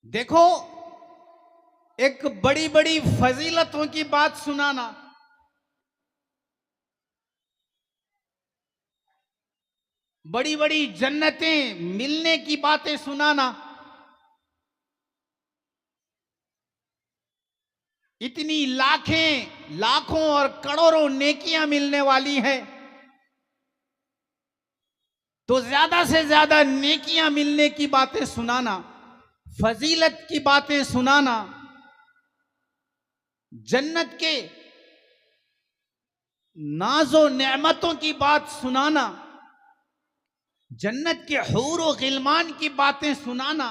देखो, एक बड़ी बड़ी फजीलतों की बात सुनाना, बड़ी बड़ी जन्नतें मिलने की बातें सुनाना, इतनी लाखों और करोड़ों नेकियां मिलने वाली हैं, तो ज्यादा से ज्यादा नेकियां मिलने की बातें सुनाना, फजीलत की बातें सुनाना, जन्नत के नाजो नेमतों की बात सुनाना, जन्नत के हूर व गिलमान की बातें सुनाना,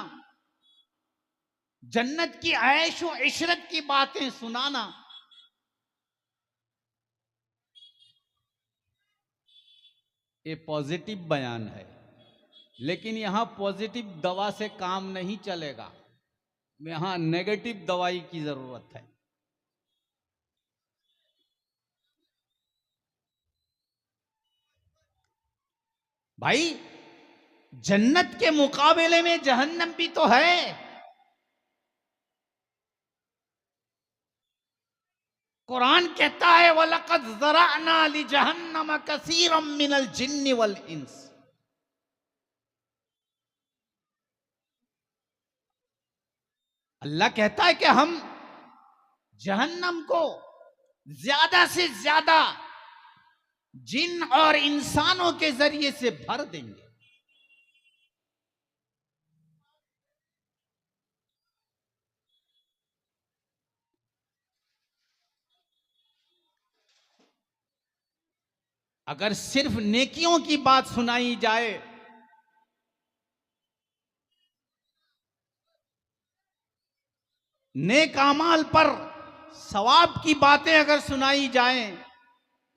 जन्नत की ऐश व इशरत की बातें सुनाना, ये पॉजिटिव बयान है। लेकिन यहां पॉजिटिव दवा से काम नहीं चलेगा, यहां नेगेटिव दवाई की जरूरत है। भाई, जन्नत के मुकाबले में जहन्नम भी तो है। कुरान कहता है वलक़द ज़रअना लि जहन्नम कसीरम मिनल जिन्नि वल इंस। अल्लाह कहता है कि हम जहन्नम को ज्यादा से ज्यादा जिन और इंसानों के जरिए से भर देंगे। अगर सिर्फ नेकियों की बात सुनाई जाए, नेक अमाल पर सवाब की बातें अगर सुनाई जाएं,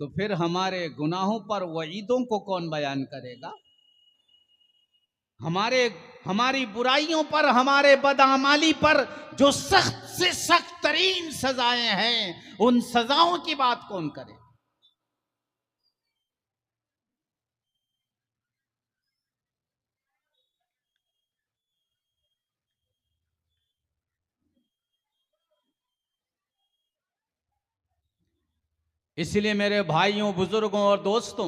तो फिर हमारे गुनाहों पर वईदों को कौन बयान करेगा? हमारी बुराइयों पर, हमारे बदअमाली पर जो सख्त से सख्त तरीन सजाएं हैं, उन सजाओं की बात कौन करे? इसलिए मेरे भाइयों, बुजुर्गों और दोस्तों,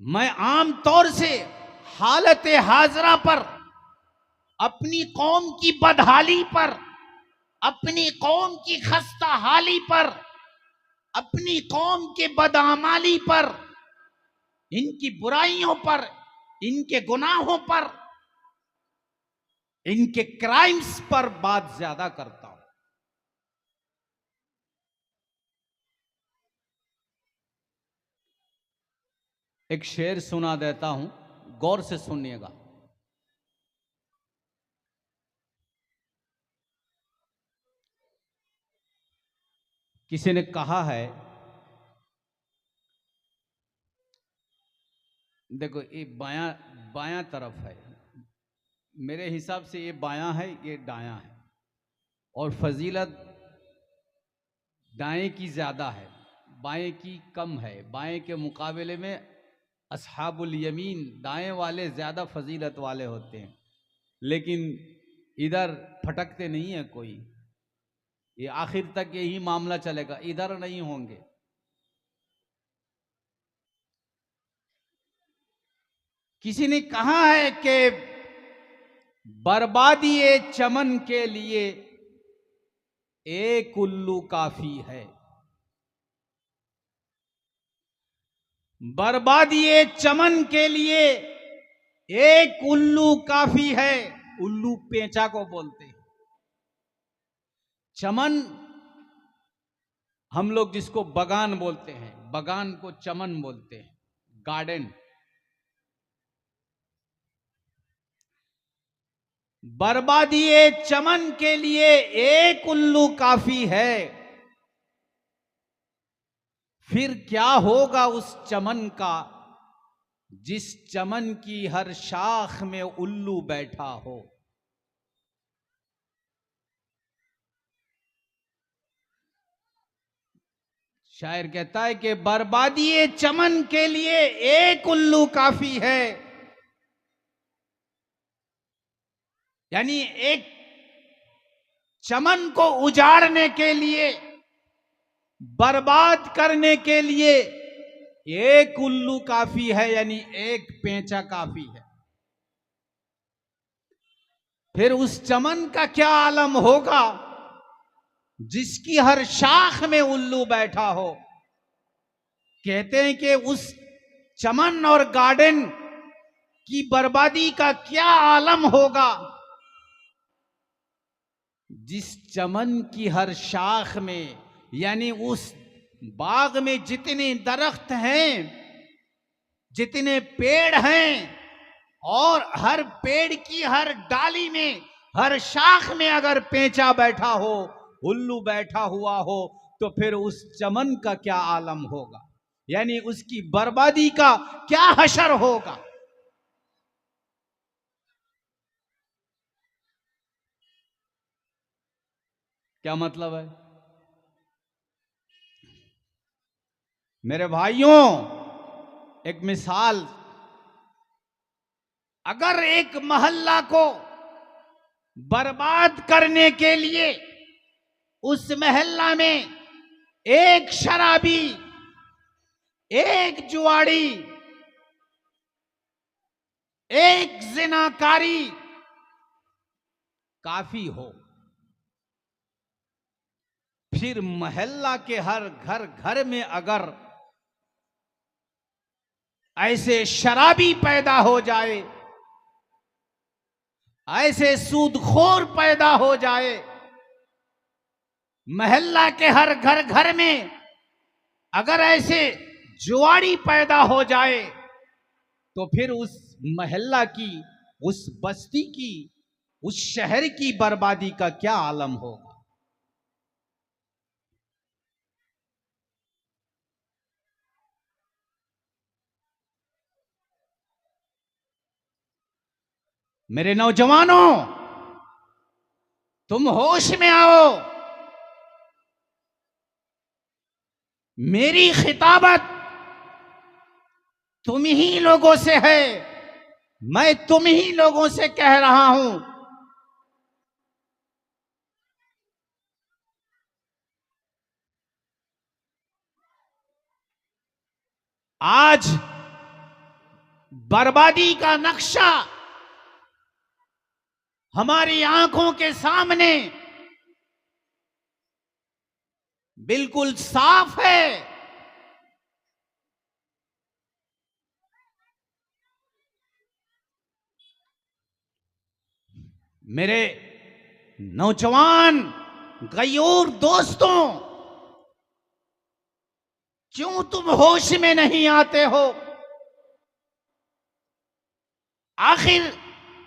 मैं आम तौर से हालत हाजरा पर, अपनी कौम की बदहाली पर, अपनी कौम की खस्ता हाली पर, अपनी कौम के बदअमाली पर, इनकी बुराइयों पर, इनके गुनाहों पर, इनके क्राइम्स पर बात ज्यादा करता हूं। एक शेर सुना देता हूं, गौर से सुनिएगा। किसी ने कहा है, देखो ये बायां बायां तरफ है, मेरे हिसाब से ये बायां है, ये दायां है, और फजीलत दाएं की ज्यादा है, बाएं की कम है। बाएं के मुकाबले में अस्हाबुल यमीन, दाएं वाले ज्यादा फजीलत वाले होते हैं, लेकिन इधर फटकते नहीं है कोई। ये आखिर तक यही मामला चलेगा, इधर नहीं होंगे। किसी ने कहा है कि बर्बादी चमन के लिए एक उल्लू काफी है। बर्बादी चमन के लिए एक उल्लू काफी है। उल्लू पेंचा को बोलते हैं। चमन हम लोग जिसको बगान बोलते हैं, बगान को चमन बोलते हैं, गार्डन। बर्बादी चमन के लिए एक उल्लू काफी है, फिर क्या होगा उस चमन का जिस चमन की हर शाख में उल्लू बैठा हो। शायर कहता है कि बर्बादी चमन के लिए एक उल्लू काफी है, यानी एक चमन को उजाड़ने के लिए, बर्बाद करने के लिए एक उल्लू काफी है, यानी एक पेंचा काफी है। फिर उस चमन का क्या आलम होगा जिसकी हर शाख में उल्लू बैठा हो। कहते हैं कि उस चमन और गार्डन की बर्बादी का क्या आलम होगा जिस चमन की हर शाख में, यानी उस बाग में जितने दरख्त हैं, जितने पेड़ हैं, और हर पेड़ की हर डाली में, हर शाख में अगर पेंचा बैठा हो, उल्लू बैठा हुआ हो, तो फिर उस चमन का क्या आलम होगा, यानी उसकी बर्बादी का क्या हशर होगा। क्या मतलब है मेरे भाइयों? एक मिसाल, अगर एक मोहल्ला को बर्बाद करने के लिए उस मोहल्ला में एक शराबी, एक जुआड़ी, एक जिनाकारी काफी हो, फिर मोहल्ला के हर घर घर में अगर ऐसे शराबी पैदा हो जाए, ऐसे सूदखोर पैदा हो जाए, मोहल्ला के हर घर घर में अगर ऐसे जुआड़ी पैदा हो जाए, तो फिर उस मोहल्ला की, उस बस्ती की, उस शहर की बर्बादी का क्या आलम होगा। मेरे नौजवानों, तुम होश में आओ। मेरी खिताबत तुम ही लोगों से है, मैं तुम ही लोगों से कह रहा हूं। आज बर्बादी का नक्शा हमारी आंखों के सामने बिल्कुल साफ है। मेरे नौजवान गयूर दोस्तों, क्यों तुम होश में नहीं आते हो? आखिर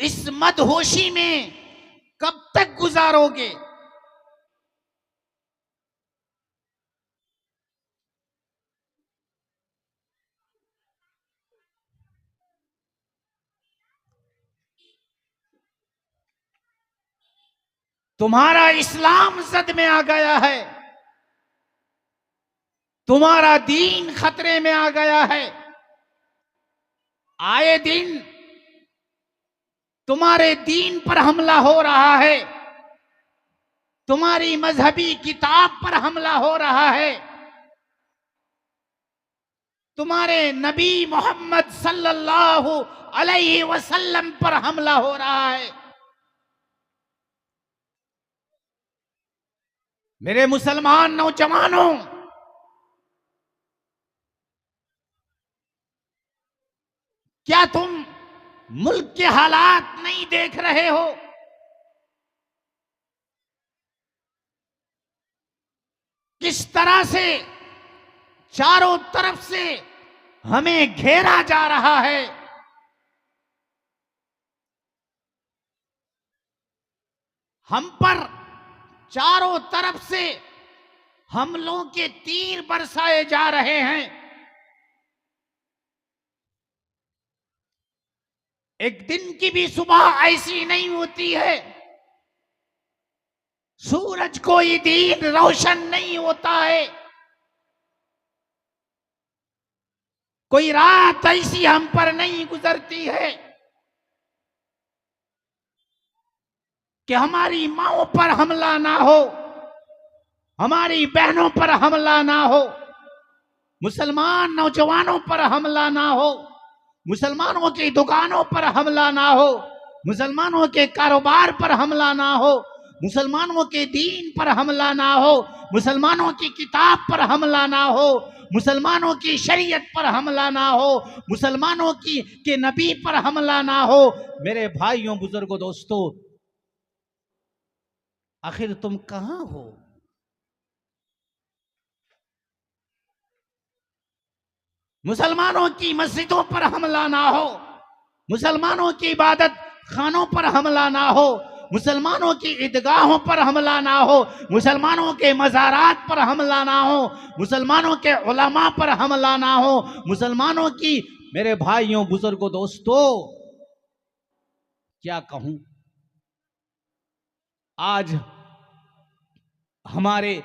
इस मदहोशी में कब तक गुजारोगे? तुम्हारा इस्लाम जद में आ गया है, तुम्हारा दीन खतरे में आ गया है। आए दिन तुम्हारे दीन पर हमला हो रहा है, तुम्हारी मजहबी किताब पर हमला हो रहा है, तुम्हारे नबी मोहम्मद सल्लल्लाहु अलैहि वसल्लम पर हमला हो रहा है। मेरे मुसलमान नौजवानों, क्या तुम मुल्क के हालात नहीं देख रहे हो? किस तरह से चारों तरफ से हमें घेरा जा रहा है। हम पर चारों तरफ से हमलों के तीर बरसाए जा रहे हैं। एक दिन की भी सुबह ऐसी नहीं होती है, सूरज कोई दिन रोशन नहीं होता है, कोई रात ऐसी हम पर नहीं गुजरती है कि हमारी माओं पर हमला ना हो, हमारी बहनों पर हमला ना हो, मुसलमान नौजवानों पर हमला ना हो, मुसलमानों की दुकानों पर हमला ना हो, मुसलमानों के कारोबार पर हमला ना हो, मुसलमानों के दीन पर हमला ना हो, मुसलमानों की किताब पर हमला ना हो, मुसलमानों की शरीयत पर हमला ना हो, मुसलमानों की के नबी पर हमला ना हो। मेरे भाइयों, बुजुर्गों, दोस्तों, आखिर तुम कहां हो? मुसलमानों की मस्जिदों पर हमला ना हो, मुसलमानों की इबादत खानों पर हमला ना हो, मुसलमानों की ईदगाहों पर हमला ना हो, मुसलमानों के मज़ारात पर हमला ना हो, मुसलमानों के उलमा पर हमला ना हो, मुसलमानों की, मेरे भाइयों, बुजुर्गों, दोस्तों, क्या कहूं, आज हमारे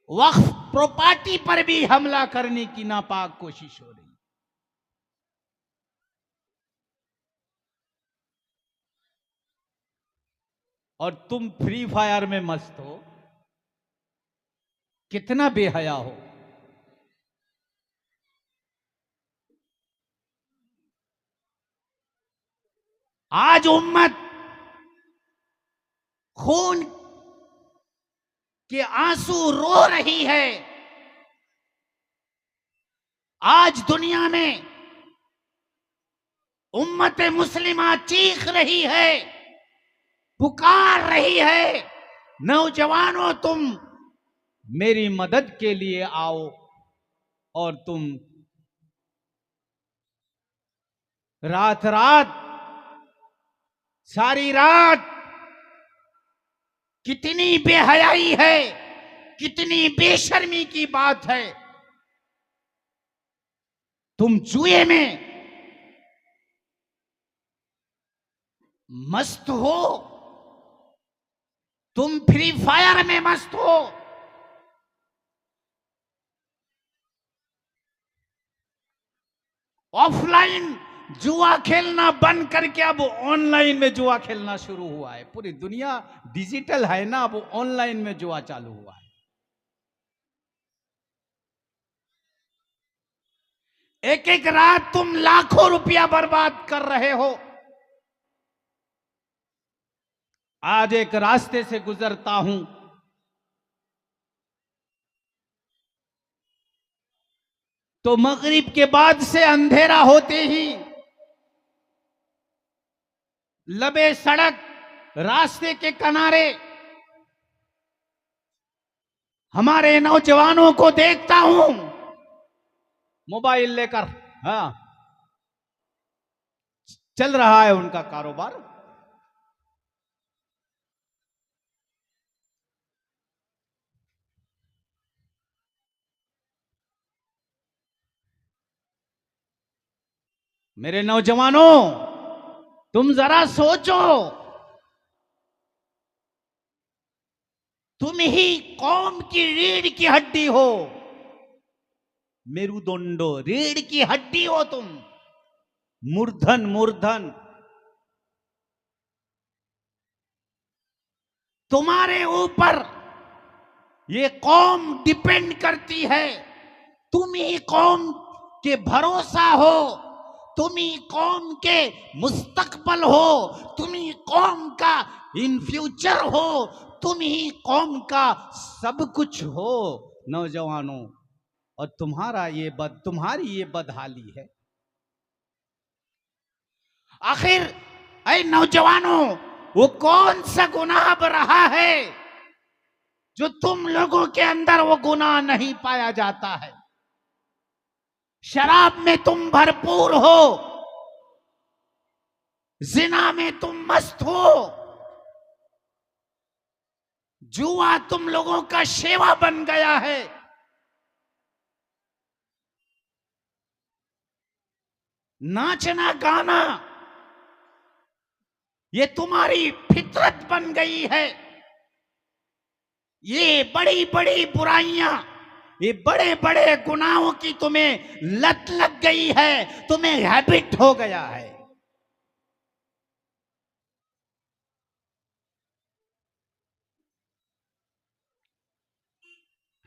वक्फ प्रॉपर्टी पर भी हमला करने की नापाक कोशिश हो रही। और तुम फ्री फायर में मस्त हो, कितना बेहया हो। आज उम्मत खून के आंसू रो रही है। आज दुनिया में उम्मत मुस्लिमा चीख रही है, पुकार रही है, नौजवानों तुम मेरी मदद के लिए आओ। और तुम रात रात, सारी रात, कितनी बेहयाई है, कितनी बेशर्मी की बात है। तुम जुए में मस्त हो, तुम फ्री फायर में मस्त हो। ऑफलाइन जुआ खेलना बंद करके अब ऑनलाइन में जुआ खेलना शुरू हुआ है। पूरी दुनिया डिजिटल है ना, अब ऑनलाइन में जुआ चालू हुआ है। एक एक रात तुम लाखों रुपया बर्बाद कर रहे हो। आज एक रास्ते से गुजरता हूं, तो मगरिब के बाद से अंधेरा होते ही लबे सड़क, रास्ते के किनारे हमारे नौजवानों को देखता हूं, मोबाइल लेकर। हाँ, चल रहा है उनका कारोबार। मेरे नौजवानों, तुम जरा सोचो, तुम ही कौम की रीढ़ की हड्डी हो। मेरुदंडो, रीढ़ की हड्डी हो तुम। मूर्धन, मूर्धन। तुम्हारे ऊपर ये कौम डिपेंड करती है। तुम ही कौम के भरोसा हो, तुम ही कौम के मुस्तकबल हो, तुम ही कौम का इन फ्यूचर हो, तुम ही कौम का सब कुछ हो नौजवानों। और तुम्हारी ये बदहाली है। आखिर ऐ नौजवानों, वो कौन सा गुनाह रहा है जो तुम लोगों के अंदर वो गुनाह नहीं पाया जाता है? शराब में तुम भरपूर हो, जिना में तुम मस्त हो, जुआ तुम लोगों का शेवा बन गया है। नाचना गाना ये तुम्हारी फितरत बन गई है। ये बड़ी बड़ी बुराइयां, ये बड़े बड़े गुनाहों की तुम्हें लत लग गई है, तुम्हें हैबिट हो गया है।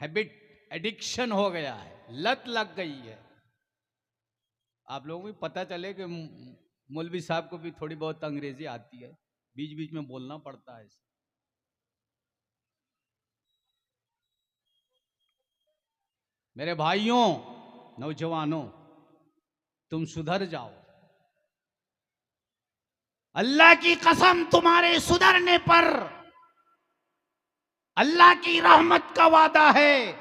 हैबिट, एडिक्शन हो गया है, लत लग गई है। आप लोगों को भी पता चले कि मौलवी साहब को भी थोड़ी बहुत अंग्रेजी आती है, बीच बीच में बोलना पड़ता है। मेरे भाइयों, नौजवानों, तुम सुधर जाओ। अल्लाह की कसम, तुम्हारे सुधरने पर अल्लाह की रहमत का वादा है।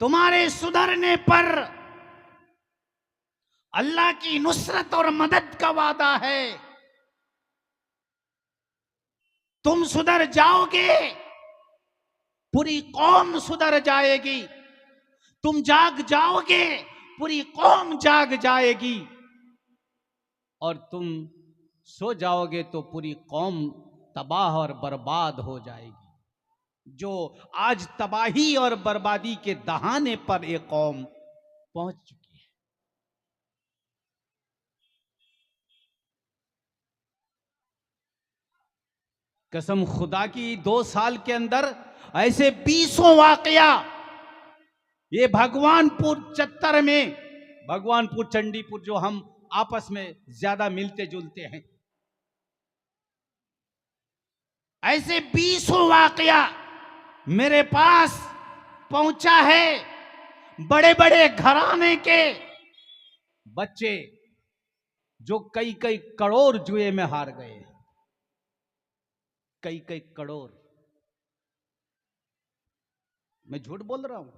तुम्हारे सुधरने पर अल्लाह की नुसरत और मदद का वादा है। तुम सुधर जाओगे, पूरी कौम सुधर जाएगी। तुम जाग जाओगे, पूरी कौम जाग जाएगी। और तुम सो जाओगे तो पूरी कौम तबाह और बर्बाद हो जाएगी। जो आज तबाही और बर्बादी के दहाने पर एक कौम पहुंच चुकी है। कसम खुदा की, 2 साल के अंदर ऐसे 20 वाकया, ये भगवानपुर चत्तर में, भगवानपुर चंडीपुर जो हम आपस में ज्यादा मिलते जुलते हैं, ऐसे 20 वाकया मेरे पास पहुंचा है। बड़े बड़े घराने के बच्चे जो कई कई करोड़ जुए में हार गए, कई कई करोड़। मैं झूठ बोल रहा हूं?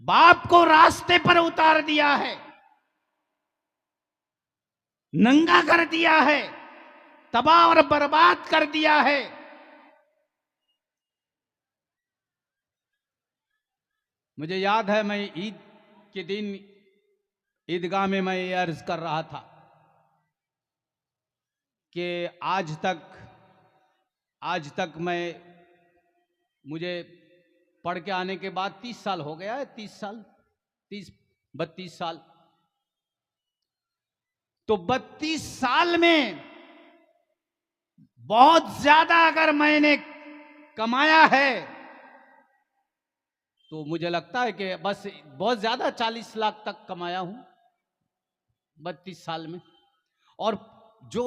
बाप को रास्ते पर उतार दिया है, नंगा कर दिया है, तबाह और बर्बाद कर दिया है। मुझे याद है, मैं ईद के दिन ईदगाह में मैं ये अर्ज कर रहा था कि आज तक मुझे पढ़ के आने के बाद 30 साल हो गया है, 32 साल। तो 32 साल में बहुत ज्यादा अगर मैंने कमाया है तो मुझे लगता है कि बस बहुत ज्यादा 40 लाख तक कमाया हूं 32 साल में। और जो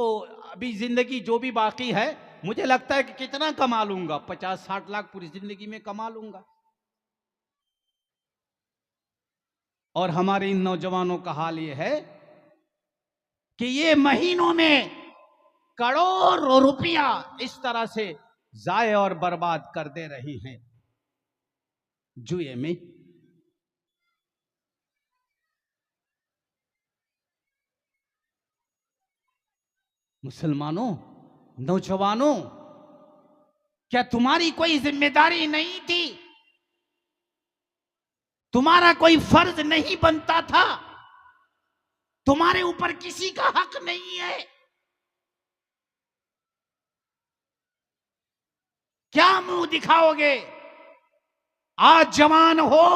अभी जिंदगी जो भी बाकी है, मुझे लगता है कि कितना कमा लूंगा, 50-60 लाख पूरी जिंदगी में कमा लूंगा। और हमारे इन नौजवानों का हाल ये है कि ये महीनों में करोड़ों रुपया इस तरह से जाए और बर्बाद कर दे रही हैं जुए में। मुसलमानों, नौजवानों, क्या तुम्हारी कोई जिम्मेदारी नहीं थी? तुम्हारा कोई फर्ज नहीं बनता था? तुम्हारे ऊपर किसी का हक नहीं है? क्या मुंह दिखाओगे? आज जवान हो,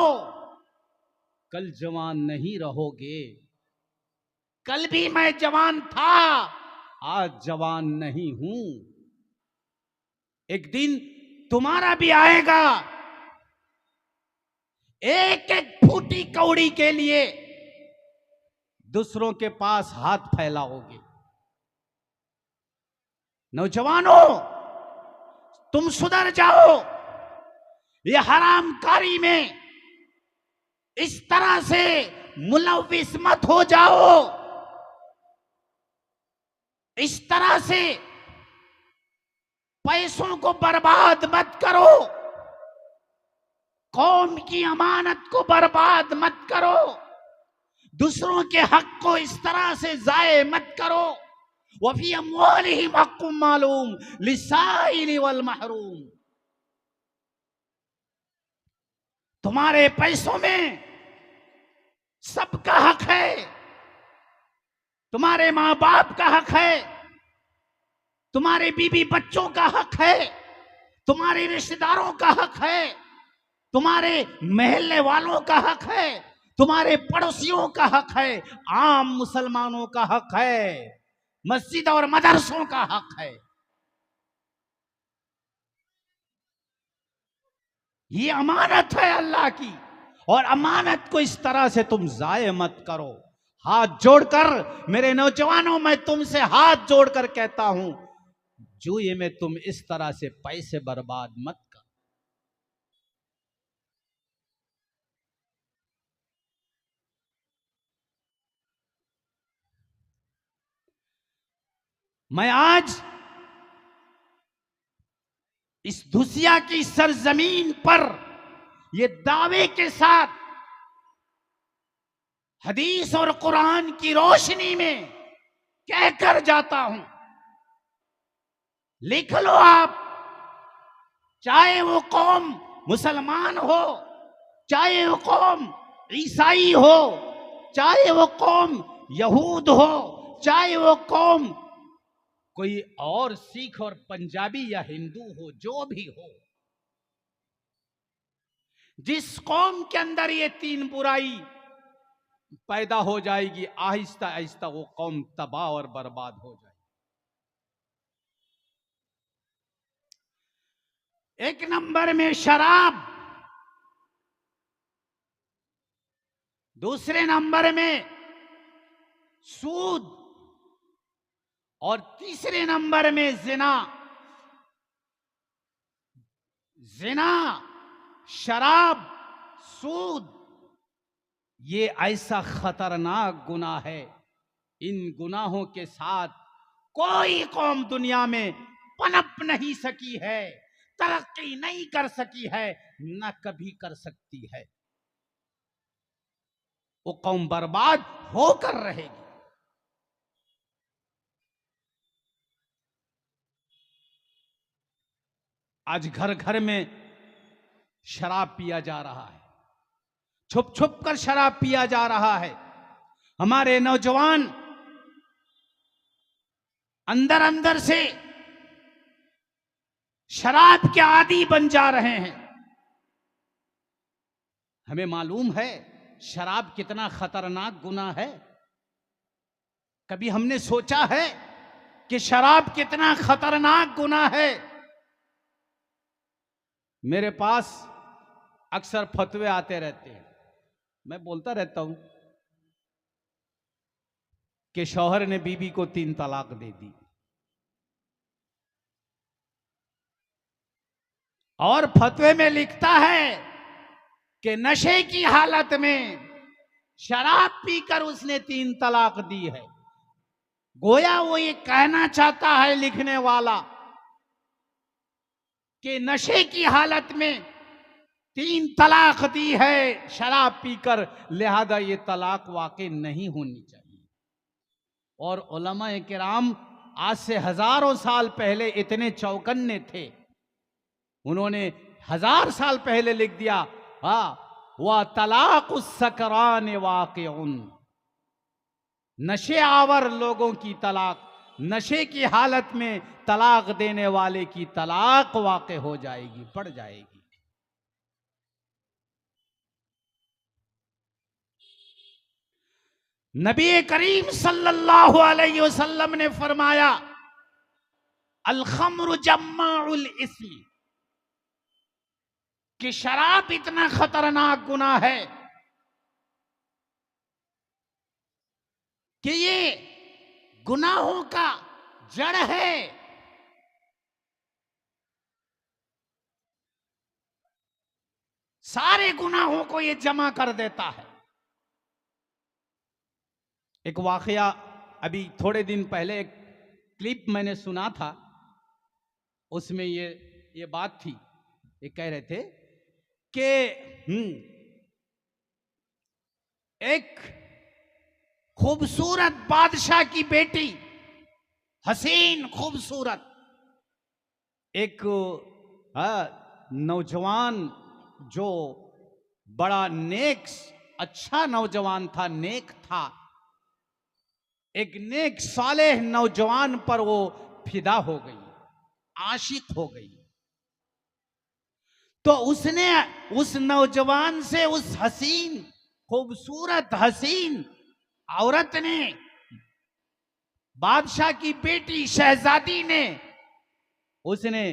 कल जवान नहीं रहोगे। कल भी मैं जवान था, आज जवान नहीं हूं। एक दिन तुम्हारा भी आएगा। एक एक फूटी कौड़ी के लिए दूसरों के पास हाथ फैलाओगे। नौजवानों, तुम सुधर जाओ। ये हरामकारी में इस तरह से मुलव्विस मत हो जाओ, इस तरह से पैसों को बर्बाद मत करो, कौम की अमानत को बर्बाद मत करो, दूसरों के हक को इस तरह से जाये मत करो। वफी अम्वालिहिम हक्कुम मालूम लिस्साइल वल महरूम। तुम्हारे पैसों में सबका हक है। तुम्हारे मां बाप का हक है, तुम्हारे बीवी बच्चों का हक है, तुम्हारे रिश्तेदारों का हक है, तुम्हारे महल्ले वालों का हक है, तुम्हारे पड़ोसियों का हक है, आम मुसलमानों का हक है, मस्जिद और मदरसों का हक है। ये अमानत है अल्लाह की, और अमानत को इस तरह से तुम जाये मत करो। हाथ जोड़कर मेरे नौजवानों, मैं तुमसे हाथ जोड़कर कहता हूं, जुए में तुम इस तरह से पैसे बर्बाद मत करो। मैं आज इस दुसिया की सरजमीन पर ये दावे के साथ हदीस और कुरान की रोशनी में कहकर जाता हूं, लिख लो आप, चाहे वो कौम मुसलमान हो, चाहे वो कौम ईसाई हो, चाहे वो कौम यहूद हो, चाहे वो कौम कोई और सिख और पंजाबी या हिंदू हो, जो भी हो, जिस कौम के अंदर ये तीन बुराई पैदा हो जाएगी, आहिस्ता आहिस्ता वो कौम तबाह और बर्बाद हो जाएगी। एक नंबर में शराब, दूसरे नंबर में सूद, और तीसरे नंबर में जिना। जिना, शराब, सूद, ये ऐसा खतरनाक गुनाह है, इन गुनाहों के साथ कोई कौम दुनिया में पनप नहीं सकी है, तरक्की नहीं कर सकी है, न कभी कर सकती है। वो कौम बर्बाद होकर रहेगी। आज घर घर में शराब पिया जा रहा है, छुप छुप कर शराब पिया जा रहा है। हमारे नौजवान अंदर अंदर से शराब के आदी बन जा रहे हैं। हमें मालूम है शराब कितना खतरनाक गुनाह है। कभी हमने सोचा है कि शराब कितना खतरनाक गुनाह है? मेरे पास अक्सर फतवे आते रहते हैं, मैं बोलता रहता हूं कि शौहर ने बीवी को 3 तलाक दे दी, और फतवे में लिखता है कि नशे की हालत में शराब पीकर उसने 3 तलाक दी है। गोया वो ये कहना चाहता है लिखने वाला कि नशे की हालत में 3 तलाक दी है शराब पीकर, लिहाजा ये तलाक वाकई नहीं होनी चाहिए। और उलमा किराम आज से हजारों साल पहले इतने चौकन्ने थे, उन्होंने 1000 साल पहले लिख दिया, व तलाक सकरान वाक़िउन, नशे आवर लोगों की तलाक, नशे की हालत में तलाक देने वाले की तलाक वाक़ई हो जाएगी, पड़ जाएगी। नबी करीम सल्लल्लाहु अलैहि वसल्लम ने फरमाया, अल खम्रु जम्माउल इस्म, कि शराब इतना खतरनाक गुनाह है कि ये गुनाहों का जड़ है। सारे गुनाहों को ये जमा कर देता है। एक वाकया अभी थोड़े दिन पहले एक क्लिप मैंने सुना था, उसमें ये बात थी, ये कह रहे थे कि एक खूबसूरत बादशाह की बेटी, हसीन खूबसूरत, एक नौजवान जो बड़ा नेक, अच्छा नौजवान था, नेक था, एक नेक सालेह नौजवान पर वो फिदा हो गई, आशिक हो गई। तो उसने उस नौजवान से, उस हसीन खूबसूरत हसीन औरत ने, बादशाह की बेटी शहजादी ने, उसने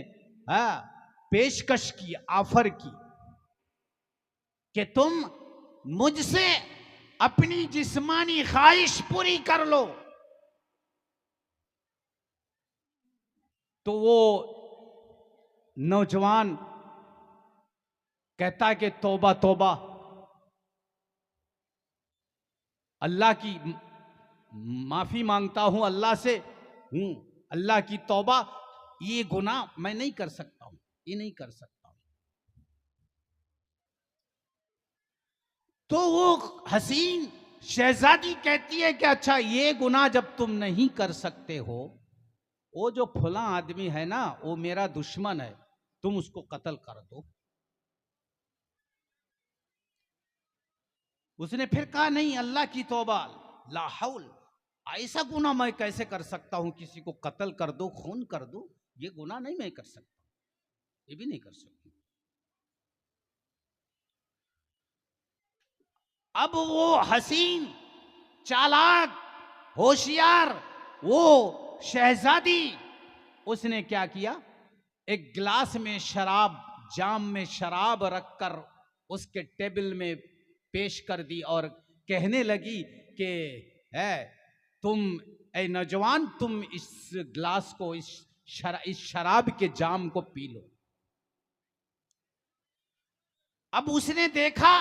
पेशकश की, ऑफर की कि तुम मुझसे अपनी जिस्मानी ख्वाहिश पूरी कर लो। तो वो नौजवान कहता कि तौबा तौबा, अल्लाह की माफी मांगता हूं, अल्लाह से हूं, अल्लाह की तौबा, ये गुनाह मैं नहीं कर सकता हूं, ये नहीं कर सकता हूं। तो वो हसीन शहजादी कहती है कि अच्छा, ये गुनाह जब तुम नहीं कर सकते हो, वो जो फला आदमी है ना, वो मेरा दुश्मन है, तुम उसको कत्ल कर दो। उसने फिर कहा नहीं, अल्लाह की तौबा, ला हौल, ऐसा गुनाह मैं कैसे कर सकता हूं, किसी को कत्ल कर दो, खून कर दो, ये गुनाह नहीं मैं कर सकता, ये भी नहीं कर सकता। अब वो हसीन, चालाक, होशियार वो शहजादी, उसने क्या किया, एक गिलास में शराब, जाम में शराब रखकर उसके टेबल में पेश कर दी और कहने लगी कि तुम ए नौजवान, तुम इस गिलास को, इस शराब के जाम को पी लो। अब उसने देखा,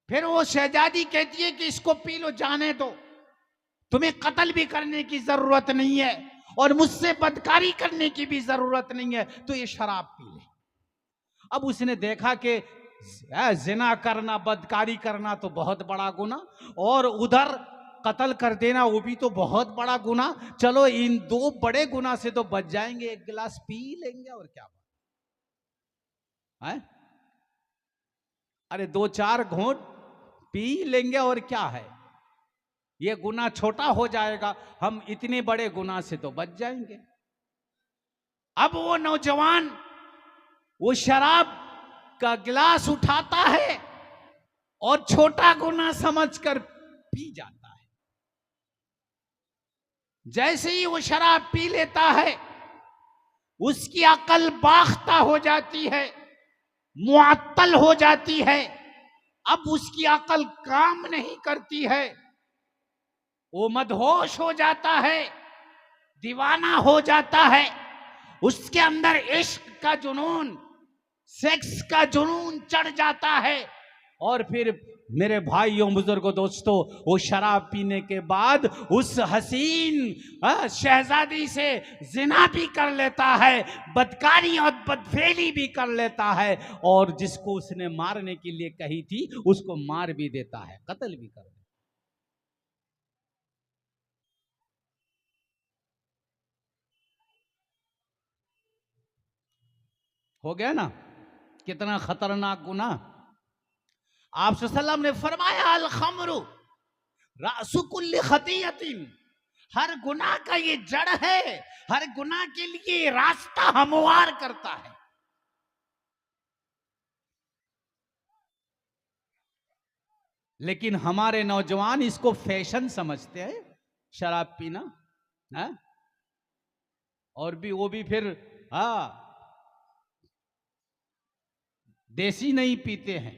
फिर वो शहजादी कहती है कि इसको पी लो, जाने दो, तुम्हें कत्ल भी करने की जरूरत नहीं है और मुझसे बदकारी करने की भी जरूरत नहीं है, तो ये शराब पी ले। अब उसने देखा कि जिना करना, बदकारी करना तो बहुत बड़ा गुनाह, और उधर कत्ल कर देना वो भी तो बहुत बड़ा गुनाह। चलो इन दो बड़े गुनाह से तो बच जाएंगे, एक गिलास पी लेंगे और क्या है? अरे 2-4 घूंट पी लेंगे और क्या है, ये गुनाह छोटा हो जाएगा, हम इतने बड़े गुनाह से तो बच जाएंगे। अब वो नौजवान वो शराब का गिलास उठाता है और छोटा गुनाह समझकर पी जाता है। जैसे ही वो शराब पी लेता है, उसकी अकल बाख्ता हो जाती है, मुअत्तल हो जाती है। अब उसकी अकल काम नहीं करती है, वो मदहोश हो जाता है, दीवाना हो जाता है, उसके अंदर इश्क का जुनून, सेक्स का जुनून चढ़ जाता है। और फिर मेरे भाइयों, बुजुर्गों, दोस्तों, वो शराब पीने के बाद उस हसीन शहजादी से जिना भी कर लेता है, बदकारी और बदफेली भी कर लेता है, और जिसको उसने मारने के लिए कही थी उसको मार भी देता है, कत्ल भी कर देता है। हो गया ना कितना खतरनाक गुनाह। आप सल्लल्लाहु अलैहि वसल्लम ने फरमाया, अल खमरु रासु कुल्ली खतियतिन, हर गुनाह का ये जड़ है, हर गुनाह के लिए रास्ता हमवार करता है। लेकिन हमारे नौजवान इसको फैशन समझते हैं, शराब पीना है, और भी वो भी फिर देसी नहीं पीते हैं,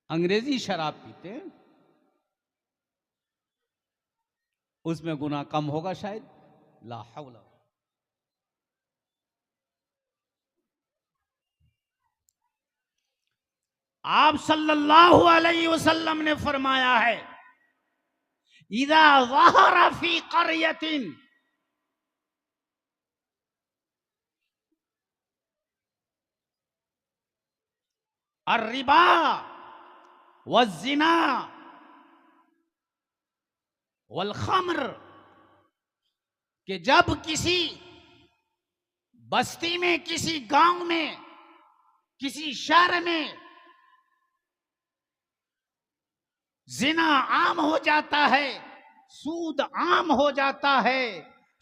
अंग्रेजी शराब पीते हैं, उसमें गुनाह कम होगा शायद। ला हौला। आप सल्लल्लाहु अलैहि वसल्लम ने फरमाया है, इदा ज़हरा फी क़रयतिन, अर्रिबा वज़्ज़िना वल खम्र, कि जब किसी बस्ती में, किसी गांव में, किसी शहर में जिना आम हो जाता है, सूद आम हो जाता है,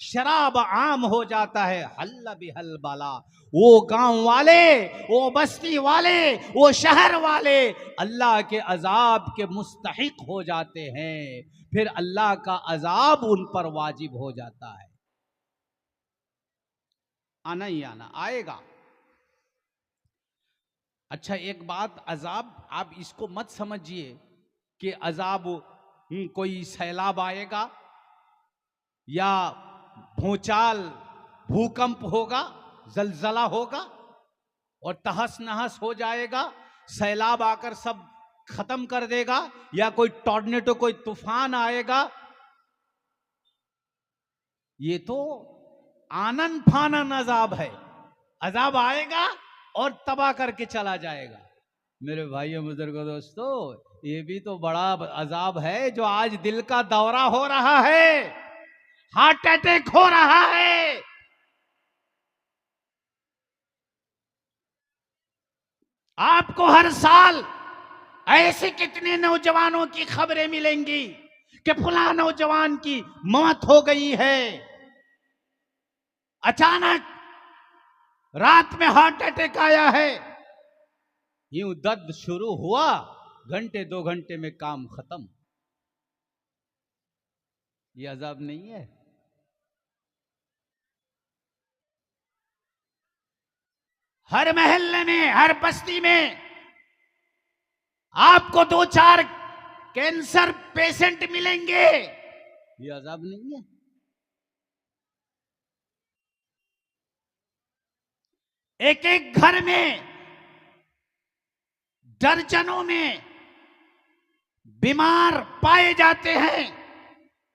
शराब आम हो जाता है। हल्ला बिहल बाला, वो गांव वाले, वो बस्ती वाले, वो शहर वाले अल्लाह के अजाब के मुस्तहिक हो जाते हैं, फिर अल्लाह का अजाब उन पर वाजिब हो जाता है। आना ही आना आएगा। अच्छा एक बात, अजाब आप इसको मत समझिए कि अजाब कोई सैलाब आएगा या भूचाल भूकंप होगा, जलजला होगा और तहस नहस हो जाएगा, सैलाब आकर सब खत्म कर देगा, या कोई टॉर्नेडो कोई तूफान आएगा। ये तो आनन फानन अजाब है। अजाब आएगा और तबाह करके चला जाएगा। मेरे भाइयों बुजुर्गों दोस्तों, ये भी तो बड़ा अजाब है जो आज दिल का दौरा हो रहा है, हार्ट अटैक हो रहा है। आपको हर साल ऐसे कितने नौजवानों की खबरें मिलेंगी कि फला नौजवान की मौत हो गई है, अचानक रात में हार्ट अटैक आया है। यूं दर्द शुरू हुआ, घंटे 2 घंटे में काम खत्म। ये अजाब नहीं है? हर मोहल्ले में, हर बस्ती में आपको 2-4 कैंसर पेशेंट मिलेंगे। ये अजाब नहीं है? एक एक घर में दर्जनों में बीमार पाए जाते हैं।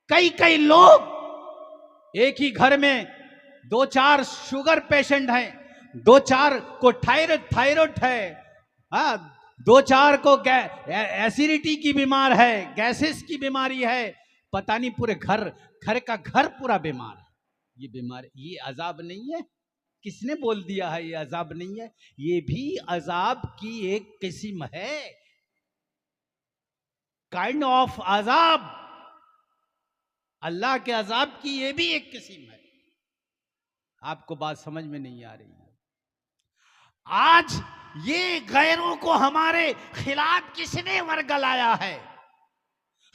कई कई लोग एक ही घर में 2-4 शुगर पेशेंट हैं, 2-4 को थायराइड है, 2-4 को एसिडिटी की बीमार है, गैसेस की बीमारी है, पता नहीं पूरे घर का घर पूरा बीमार है। ये बीमारी, ये अजाब नहीं है? किसने बोल दिया है ये अजाब नहीं है? ये भी अजाब की एक किस्म है, काइंड ऑफ अजाब। अल्लाह के अजाब की ये भी एक किस्म है। आपको बात समझ में नहीं आ रही है? आज ये गैरों को हमारे खिलाफ किसने वर्गलाया है?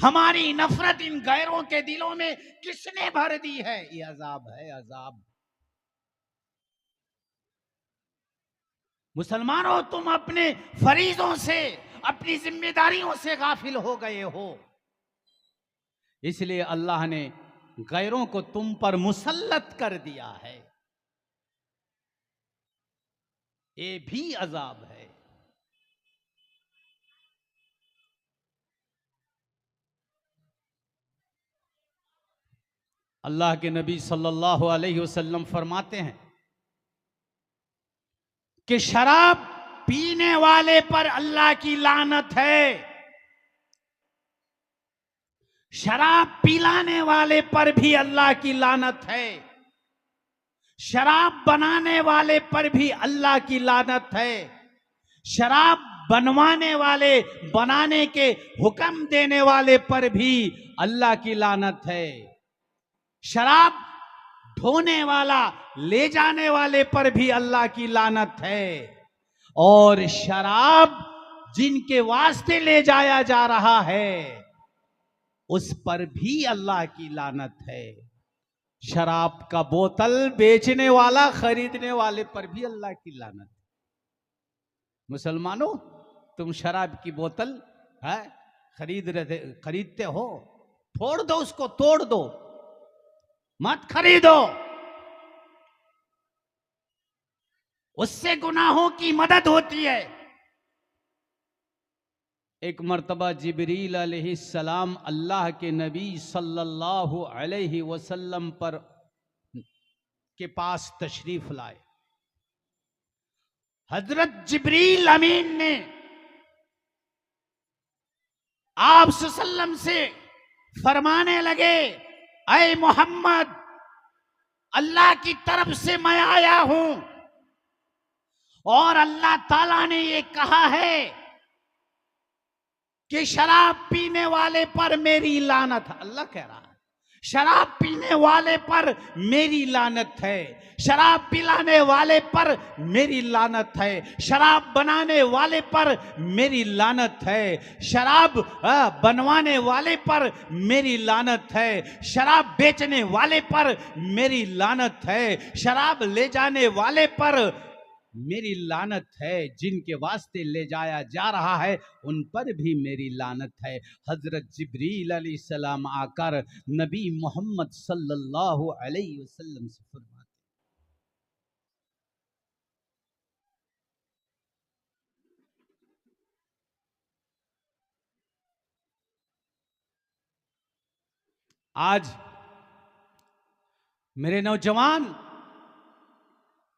हमारी नफरत इन गैरों के दिलों में किसने भर दी है? ये अजाब है, अजाब। मुसलमानों, तुम अपने फरीजों से, अपनी जिम्मेदारियों से गाफिल हो गए हो, इसलिए अल्लाह ने गैरों को तुम पर मुसल्लत कर दिया है। ये भी अजाब है। अल्लाह के नबी सल्लल्लाहु अलैहि वसल्लम फरमाते हैं कि शराब पीने वाले पर अल्लाह की लानत है, शराब पिलाने वाले पर भी अल्लाह की लानत है, शराब बनाने वाले पर भी अल्लाह की लानत है, शराब बनवाने वाले, बनाने के हुक्म देने वाले पर भी अल्लाह की लानत है, शराब ढोने वाला, ले जाने वाले पर भी अल्लाह की लानत है, और शराब जिनके वास्ते ले जाया जा रहा है उस पर भी अल्लाह की लानत है। शराब का बोतल बेचने वाला, खरीदने वाले पर भी अल्लाह की लानत है। मुसलमानों, तुम शराब की बोतल है खरीदते हो, फोड़ दो उसको, तोड़ दो, मत खरीदो। उससे गुनाहों की मदद होती है। एक मर्तबा जिब्रील अलैहिस्सलाम अल्लाह के नबी सल्लल्लाहु अलैहि वसल्लम पर के पास तशरीफ लाए। हजरत जिब्रील अमीन ने आप सल्लम से फरमाने लगे, ऐ मोहम्मद, अल्लाह की तरफ से मैं आया हूं और अल्लाह ताला ने ये कहा है कि शराब पीने वाले पर मेरी लानत है। अल्लाह कह रहा है शराब पीने वाले पर मेरी लानत है, शराब पिलाने वाले पर मेरी लानत है, शराब बनाने वाले पर मेरी लानत है, शराब बनवाने वाले पर मेरी लानत है, शराब बेचने वाले पर मेरी लानत है, शराब ले जाने वाले पर मेरी लानत है, जिनके वास्ते ले जाया जा रहा है उन पर भी मेरी लानत है। हजरत जिब्रील अलैहिस्सलाम आकर नबी मोहम्मद सल्लल्लाहु अलैहि वसल्लम से फरमाते, आज मेरे नौजवान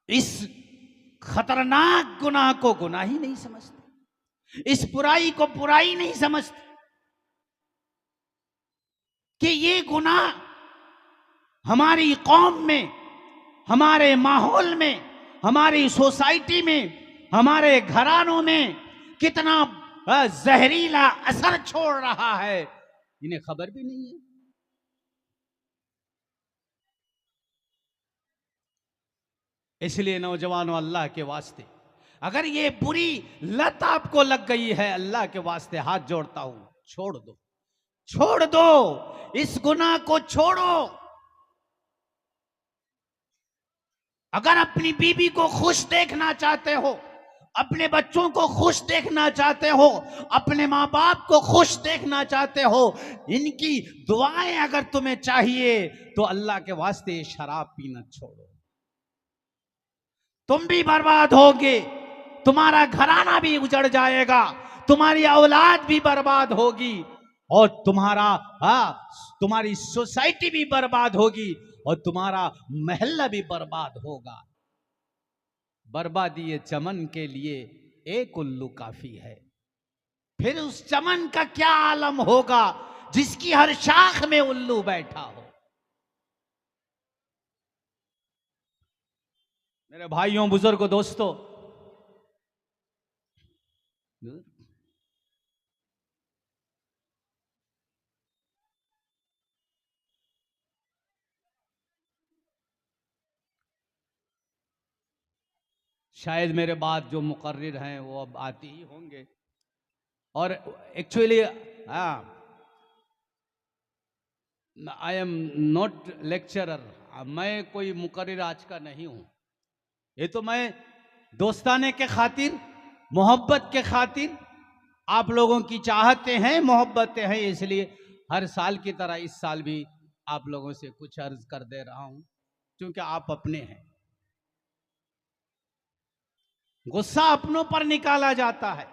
इस खतरनाक गुनाह को गुनाह ही नहीं समझते, इस बुराई को बुराई नहीं समझते कि ये गुनाह हमारी कौम में, हमारे माहौल में, हमारी सोसाइटी में, हमारे घरानों में कितना जहरीला असर छोड़ रहा है, इन्हें खबर भी नहीं है। इसलिए नौजवानों, अल्लाह के वास्ते अगर ये बुरी लत आपको लग गई है, अल्लाह के वास्ते हाथ जोड़ता हूं, छोड़ दो, छोड़ दो, इस गुनाह को छोड़ो। अगर अपनी बीवी को खुश देखना चाहते हो, अपने बच्चों को खुश देखना चाहते हो, अपने माँ बाप को खुश देखना चाहते हो, इनकी दुआएं अगर तुम्हें चाहिए तो अल्लाह के वास्ते शराब पीना छोड़ो। तुम भी बर्बाद होगे, तुम्हारा घराना भी उजड़ जाएगा, तुम्हारी औलाद भी बर्बाद होगी और तुम्हारी सोसाइटी भी बर्बाद होगी और तुम्हारा महल्ला भी बर्बाद होगा। बर्बादी चमन के लिए एक उल्लू काफी है, फिर उस चमन का क्या आलम होगा जिसकी हर शाख में उल्लू बैठा हो। मेरे भाइयों, बुजुर्गों, दोस्तों, शायद मेरे बाद जो मुकर्रिर हैं वो अब आते ही होंगे। और actually I am not lecturer, मैं कोई मुकर्रिर आज का नहीं हूं। ये तो मैं दोस्ताने के खातिर, मोहब्बत के खातिर, आप लोगों की चाहते हैं, मोहब्बतें हैं, इसलिए हर साल की तरह इस साल भी आप लोगों से कुछ अर्ज कर दे रहा हूं, क्योंकि आप अपने हैं। गुस्सा अपनों पर निकाला जाता है,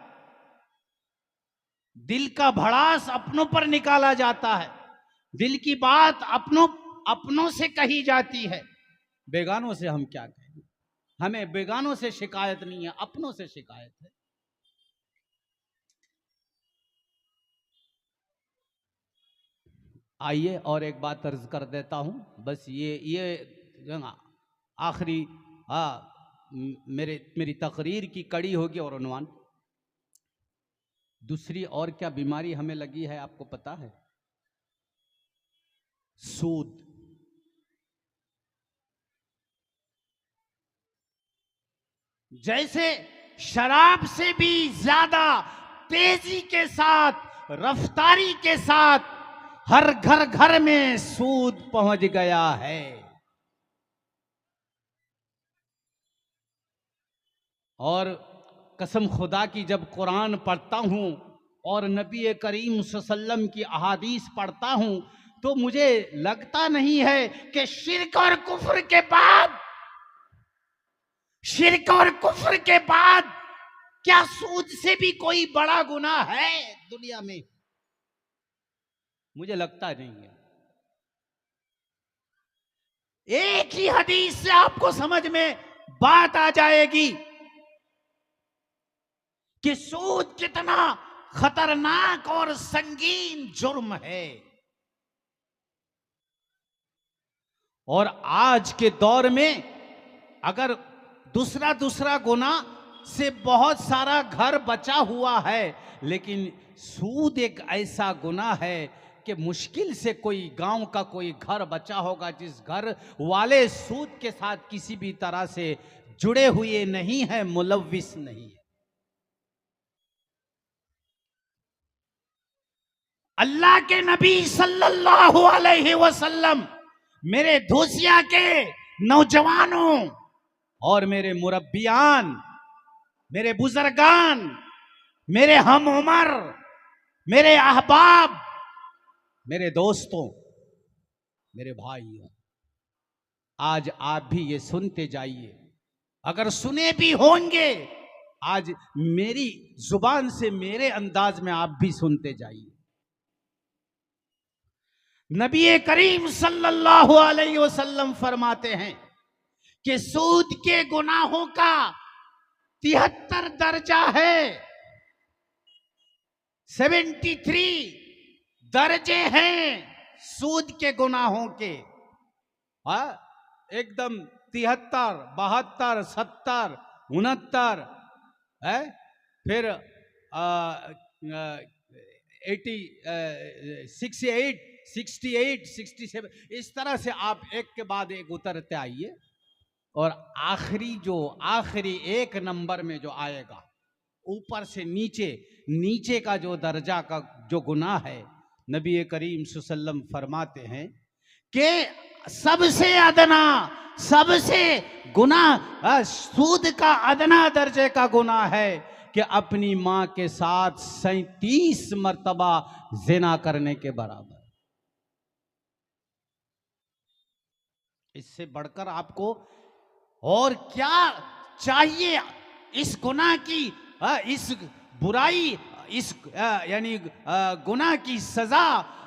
दिल का भड़ास अपनों पर निकाला जाता है, दिल की बात अपनों से कही जाती है। बेगानों से हम क्या कहें? हमें बेगानों से शिकायत नहीं है, अपनों से शिकायत है। आइए और एक बात अर्ज कर देता हूं, बस ये आखिरी मेरी तकरीर की कड़ी होगी और उन्वान। दूसरी और क्या बीमारी हमें लगी है आपको पता है? सूद। जैसे शराब से भी ज्यादा तेजी के साथ, रफ्तारी के साथ हर घर घर में सूद पहुंच गया है। और कसम खुदा की, जब कुरान पढ़ता हूं और नबी करीम सल्लल्लाहु की अहादीस पढ़ता हूं तो मुझे लगता नहीं है कि शिर्क और कुफ्र के बाद, शिर्क और कुफ्र के बाद क्या सूद से भी कोई बड़ा गुनाह है दुनिया में? मुझे लगता नहीं है। एक ही हदीस से आपको समझ में बात आ जाएगी कि सूद कितना खतरनाक और संगीन जुर्म है। और आज के दौर में अगर दूसरा गुनाह से बहुत सारा घर बचा हुआ है, लेकिन सूद एक ऐसा गुनाह है कि मुश्किल से कोई गांव का कोई घर बचा होगा जिस घर वाले सूद के साथ किसी भी तरह से जुड़े हुए नहीं है, मुलव्विस नहीं है। अल्लाह के नबी सल्लल्लाहु अलैहि वसल्लम मेरे धूसिया के नौजवानों और मेरे मुरब्बियान, मेरे बुजुर्गान, मेरे हम उमर, मेरे अहबाब, मेरे दोस्तों, मेरे भाइयों, आज आप भी ये सुनते जाइए। अगर सुने भी होंगे, आज मेरी जुबान से, मेरे अंदाज में आप भी सुनते जाइए। नबी करीम सल्लल्लाहु अलैहि वसल्लम फरमाते हैं कि सूद के गुनाहों का 73 दर्जा है, 73 दर्जे हैं सूद के गुनाहों के। एकदम 73, 72, 70, 69 है, फिर 80, 68, 68, 67, इस तरह से आप एक के बाद एक उतरते आइए। और आखिरी एक नंबर में जो आएगा, ऊपर से नीचे, नीचे का जो दर्जा का जो गुनाह है, नबी करीम सल्लल्लाहु अलैहि वसल्लम फरमाते हैं कि सबसे गुनाह, सूद का अदना दर्जे का गुनाह है कि अपनी मां के साथ 37 मर्तबा जिना करने के बराबर। इससे बढ़कर आपको और क्या चाहिए? इस गुनाह की, इस बुराई, इस यानी गुनाह की सजा,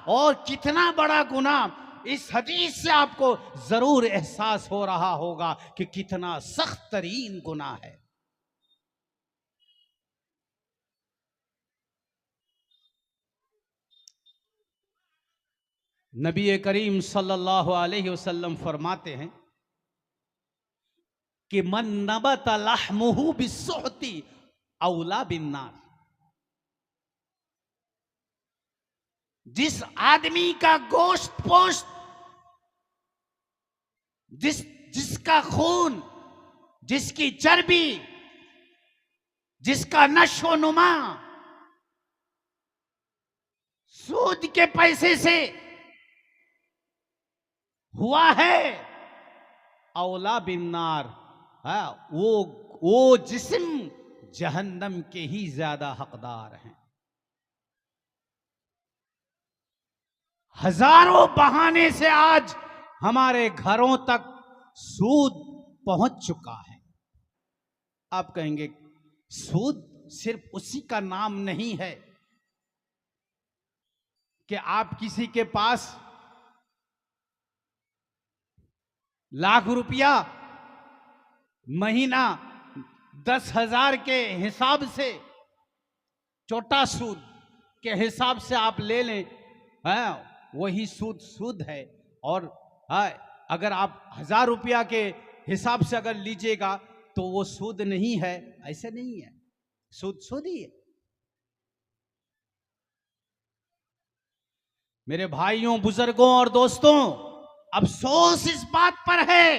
और कितना बड़ा गुनाह, इस हदीस से आपको जरूर एहसास हो रहा होगा कि कितना सख्त तरीन गुनाह है। नबी करीम सल्लल्लाहु अलैहि वसल्लम फरमाते हैं कि मन नबत लहमुहु बिस्सुहती औला बिन्नार। जिस आदमी का गोश्त पोश्त, जिसका खून, जिसकी चर्बी, जिसका नशो नुमा सूद के पैसे से हुआ है, औला बिन्नार, वो जिस्म जहन्नम के ही ज्यादा हकदार हैं। हजारों बहाने से आज हमारे घरों तक सूद पहुंच चुका है। आप कहेंगे सूद सिर्फ उसी का नाम नहीं है कि आप किसी के पास लाख रुपया महीना 10,000 के हिसाब से, छोटा सूद के हिसाब से आप ले लें, वही सूद है। और अगर आप 1,000 रुपया के हिसाब से अगर लीजिएगा तो वो सूद नहीं है, ऐसे नहीं है। सूद ही है। मेरे भाइयों, बुजुर्गों और दोस्तों, अफसोस इस बात पर है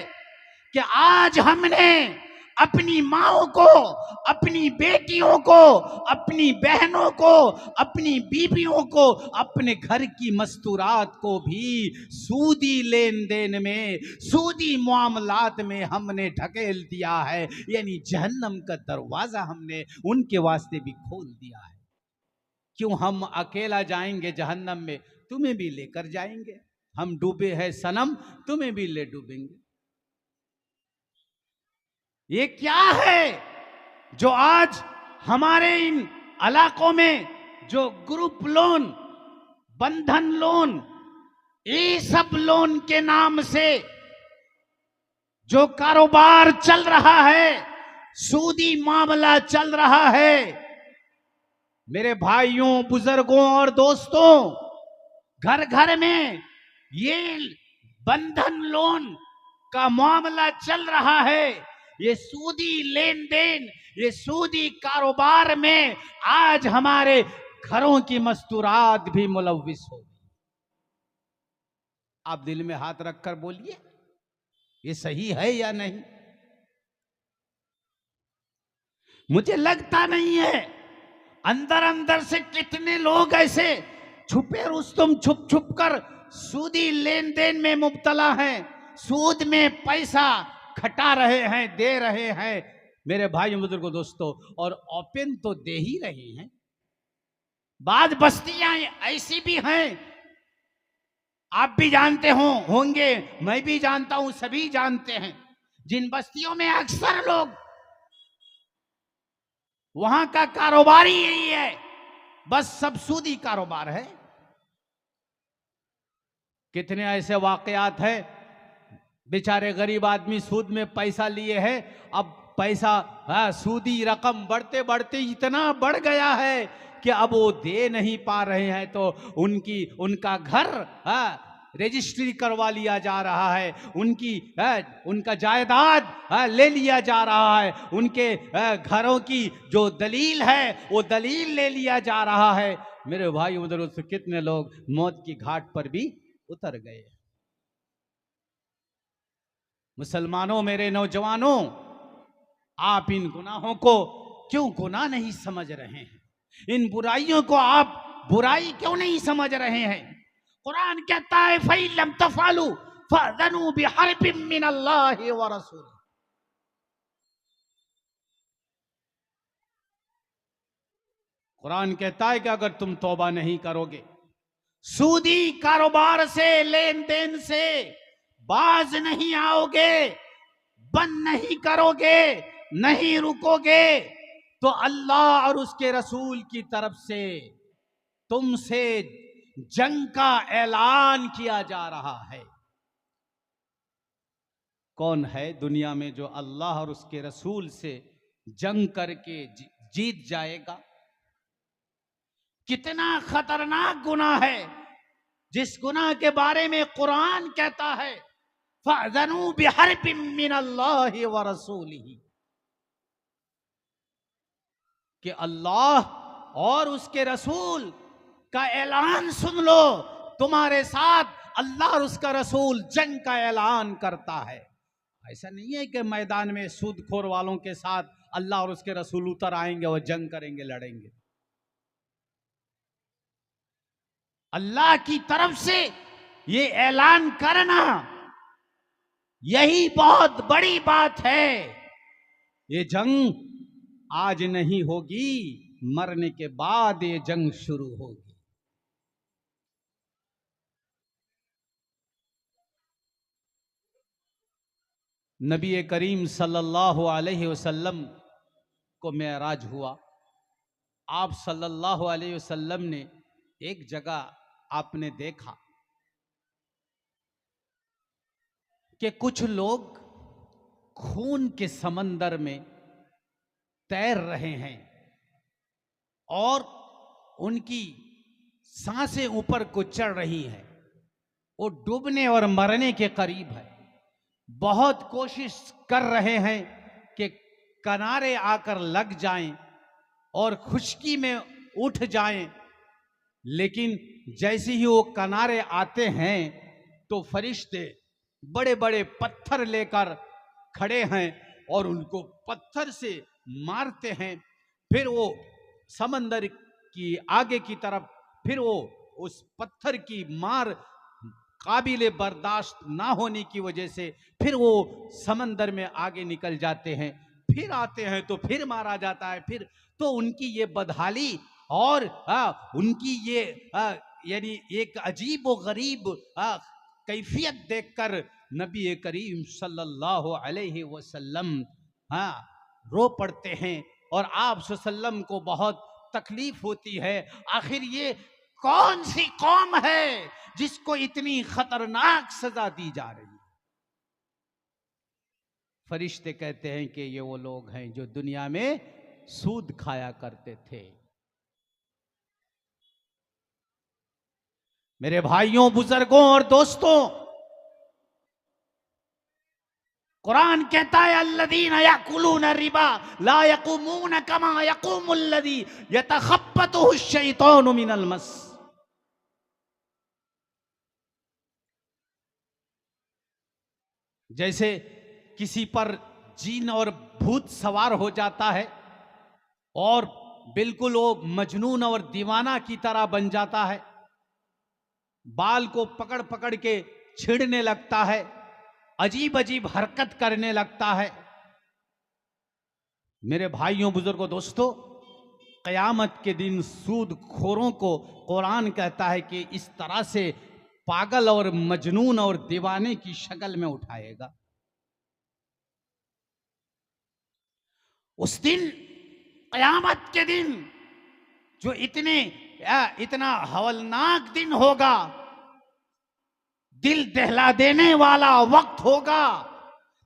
कि आज हमने अपनी माओं को, अपनी बेटियों को, अपनी बहनों को, अपनी बीबियों को, अपने घर की मस्तूरात को भी सूदी लेन देन में, सूदी मामलात में हमने ढकेल दिया है। यानी जहन्नम का दरवाजा हमने उनके वास्ते भी खोल दिया है। क्यों हम अकेला जाएंगे जहन्नम में? तुम्हें भी लेकर जाएंगे। हम डूबे हैं सनम, तुम्हें भी ले डूबेंगे। ये क्या है जो आज हमारे इन इलाकों में जो ग्रुप लोन, बंधन लोन, ये सब लोन के नाम से जो कारोबार चल रहा है, सूदी मामला चल रहा है। मेरे भाइयों, बुजुर्गों और दोस्तों, घर घर में ये बंधन लोन का मामला चल रहा है। ये सूदी लेन देन, ये सूदी कारोबार में आज हमारे घरों की मस्तूरात भी मुलव्विस हो गई। आप दिल में हाथ रखकर बोलिए, ये सही है या नहीं? मुझे लगता नहीं है। अंदर अंदर से कितने लोग ऐसे छुपे रुस्तम छुप छुप कर सूदी लेन देन में मुब्तला हैं, सूद में पैसा खटा रहे हैं, दे रहे हैं मेरे भाई बुजुर्गों दोस्तों, और ओपन तो दे ही रहे हैं। बाद बस्तियां ऐसी भी हैं, आप भी जानते होंगे, मैं भी जानता हूं, सभी जानते हैं, जिन बस्तियों में अक्सर लोग, वहां का कारोबार ही यही है, बस सब सूदी कारोबार है। कितने ऐसे वाकयात हैं, बेचारे गरीब आदमी सूद में पैसा लिए हैं, अब पैसा सूदी रकम बढ़ते बढ़ते इतना बढ़ गया है कि अब वो दे नहीं पा रहे हैं, तो उनका घर रजिस्ट्री करवा लिया जा रहा है, उनका जायदाद ले लिया जा रहा है, उनके घरों की जो दलील है वो दलील ले लिया जा रहा है। मेरे भाई उधर से कितने लोग मौत की घाट पर भी उतर गए। मुसलमानों, मेरे नौजवानों, आप इन गुनाहों को क्यों गुनाह नहीं समझ रहे हैं? इन बुराइयों को आप बुराई क्यों नहीं समझ रहे हैं? कुरान कहता है फइलम तफअलू फअज़नु बिहर्बिम मिनल्लाहि व रसूलिही। कुरान कहता है कि अगर तुम तौबा नहीं करोगे, सूदी कारोबार से, लेन देन से बाज नहीं आओगे, बंद नहीं करोगे, नहीं रुकोगे, तो अल्लाह और उसके रसूल की तरफ से तुमसे जंग का ऐलान किया जा रहा है। कौन है दुनिया में जो अल्लाह और उसके रसूल से जंग करके जीत जाएगा? कितना खतरनाक गुनाह है, जिस गुनाह के बारे में कुरान कहता है फअज़नु बिहर्बिम मिनल्लाहि व रसूलिही, कि अल्लाह और उसके रसूल का ऐलान सुन लो, तुम्हारे साथ अल्लाह और उसका रसूल जंग का ऐलान करता है। ऐसा नहीं है कि मैदान में सूदखोर वालों के साथ अल्लाह और उसके रसूल उतर आएंगे और जंग करेंगे, लड़ेंगे। अल्लाह की तरफ से ये ऐलान करना, यही बहुत बड़ी बात है। ये जंग आज नहीं होगी, मरने के बाद ये जंग शुरू होगी। नबी करीम सल्लल्लाहु अलैहि वसल्लम को मेराज हुआ। आप सल्लल्लाहु अलैहि वसल्लम ने एक जगह आपने देखा कि कुछ लोग खून के समंदर में तैर रहे हैं और उनकी सांसें ऊपर को चढ़ रही हैं, वो डूबने और मरने के करीब है। बहुत कोशिश कर रहे हैं कि किनारे आकर लग जाएं और खुशकी में उठ जाएं, लेकिन जैसे ही वो किनारे आते हैं तो फरिश्ते बड़े बड़े पत्थर लेकर खड़े हैं और उनको पत्थर से मारते हैं। फिर वो समंदर की आगे की तरफ, फिर वो उस पत्थर की मार काबिले बर्दाश्त ना होने की वजह से फिर वो समंदर में आगे निकल जाते हैं। फिर आते हैं तो फिर मारा जाता है। फिर तो उनकी ये बदहाली और उनकी ये यानी एक अजीब व गरीब कैफियत देखकर नबी करीम सल्लल्लाहु अलैहि वसल्लम रो पड़ते हैं और आप सल्लम को बहुत तकलीफ होती है। आखिर ये कौन सी कौम है जिसको इतनी खतरनाक सजा दी जा रही है? फरिश्ते कहते हैं कि ये वो लोग हैं जो दुनिया में सूद खाया करते थे। मेरे भाइयों, बुजुर्गों और दोस्तों, कुरान कहता है अल्लज़ीना याकुलूना रिबा ला यक़ूमूना कमा यक़ूमुल्लज़ी यतख़ब्बतुहु शैतानु मिनल मस। जैसे किसी पर जीन और भूत सवार हो जाता है और बिल्कुल वो मजनून और दीवाना की तरह बन जाता है, बाल को पकड़ पकड़ के छेड़ने लगता है, अजीब अजीब हरकत करने लगता है। मेरे भाइयों, बुजुर्गों, दोस्तों, कयामत के दिन सूदखोरों को कुरान कहता है कि इस तरह से पागल और मजनून और दीवाने की शक्ल में उठाएगा। उस दिन, कयामत के दिन, जो इतना हवलनाक दिन होगा, दिल दहला देने वाला वक्त होगा,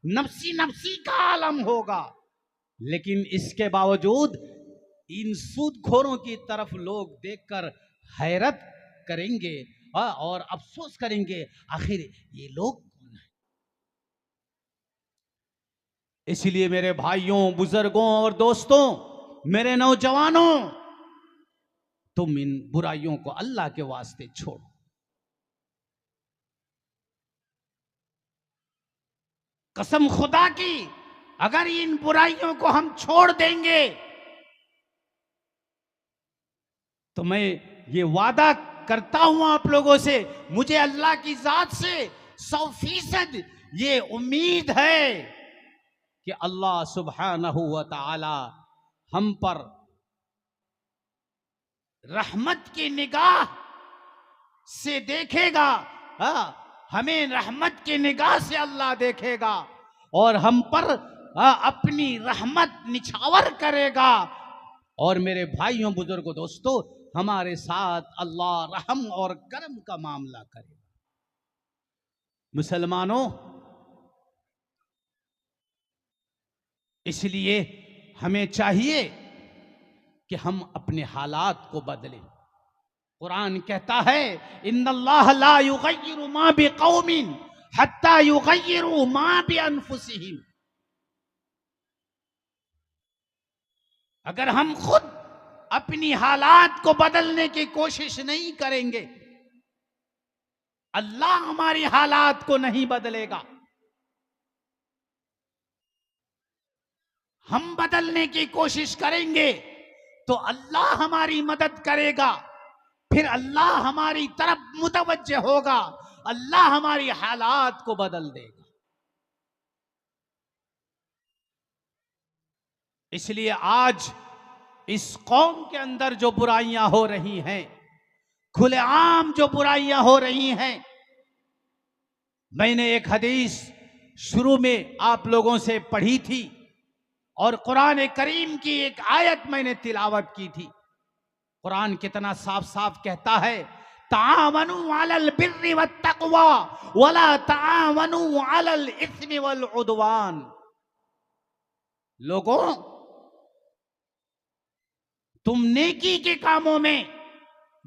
नफसी नफसी का आलम होगा, लेकिन इसके बावजूद इन सूदखोरों की तरफ लोग देखकर हैरत करेंगे और अफसोस करेंगे, आखिर ये लोग कौन है। इसलिए मेरे भाइयों, बुजुर्गों और दोस्तों, मेरे नौजवानों, तुम इन बुराइयों को अल्लाह के वास्ते छोड़ो। कसम खुदा की, अगर इन बुराइयों को हम छोड़ देंगे तो मैं ये वादा करता हूं आप लोगों से, मुझे अल्लाह की जात से 100% ये उम्मीद है कि अल्लाह सुब्हानहू व तआला हम पर रहमत की निगाह से देखेगा। हमें रहमत की निगाह से अल्लाह देखेगा और हम पर अपनी रहमत निछावर करेगा। और मेरे भाइयों, बुजुर्गों, दोस्तों, हमारे साथ अल्लाह रहम और करम का मामला करेगा। मुसलमानों, इसलिए हमें चाहिए कि हम अपने हालात को बदलें। कुरान कहता है, इन्नल्लाह ला युगय्यिरु मा बिकौमिन हत्ता युगय्यिरु मा बिअनफुसिहिम। अगर हम खुद अपनी हालात को बदलने की कोशिश नहीं करेंगे, अल्लाह हमारी हालात को नहीं बदलेगा। हम बदलने की कोशिश करेंगे तो अल्लाह हमारी मदद करेगा, फिर अल्लाह हमारी तरफ मुतवज्जे होगा, अल्लाह हमारी हालात को बदल देगा। इसलिए आज इस कौम के अंदर जो बुराइयां हो रही हैं, खुलेआम जो बुराइयां हो रही हैं, मैंने एक हदीस शुरू में आप लोगों से पढ़ी थी और कुरान करीम की एक आयत मैंने तिलावत की थी। कुरान कितना साफ साफ कहता है, तावनु अलल बिर्रि वत्तक़वा वला तावनु अलल इस्मि वल उद्वान। लोगों, तुम नेकी के कामों में,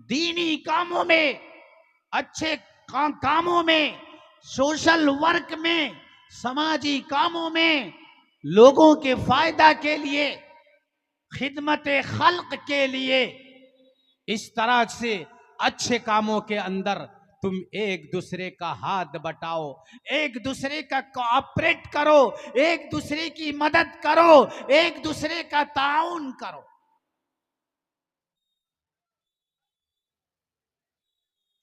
दीनी कामों में, अच्छे कामों में, सोशल वर्क में, समाजी कामों में, लोगों के फायदा के लिए, खिदमत खल्क के लिए, इस तरह से अच्छे कामों के अंदर तुम एक दूसरे का हाथ बटाओ, एक दूसरे का कोऑपरेट करो, एक दूसरे की मदद करो, एक दूसरे का ताउन करो।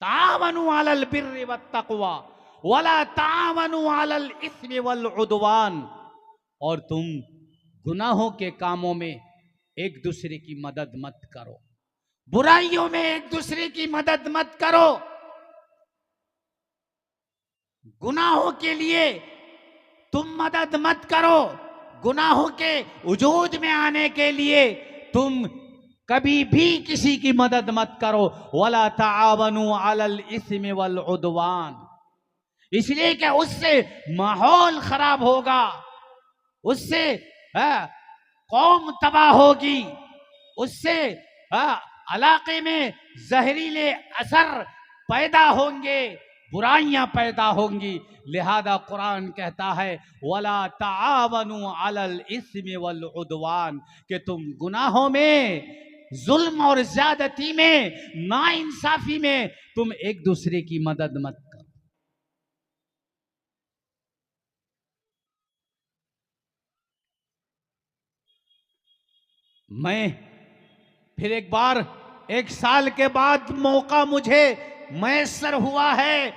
तावनु अलल बिर्रि वत्तक़वा वला तावनु अलल इस्मि वल उद्वान। और तुम गुनाहों के कामों में एक दूसरे की मदद मत करो, बुराइयों में एक दूसरे की मदद मत करो। गुनाहों के लिए तुम मदद मत करो, गुनाहों के वजूद में आने के लिए तुम कभी भी किसी की मदद मत करो। वला तावनु अलल इस्मि वल उद्वान, इसलिए कि उससे माहौल खराब होगा, उससे कौम तबाह होगी, उससे इलाके में जहरीले असर पैदा होंगे, बुराइयां पैदा होंगी। लिहाजा कुरान कहता है, वला तावनु अलल इस्मि वल उद्वान, कि तुम गुनाहों में, जुल्म और ज्यादती में, नाइंसाफी में तुम एक दूसरे की मदद मत करो। मैं फिर एक बार, 1 साल के बाद मौका मुझे मैसर हुआ है,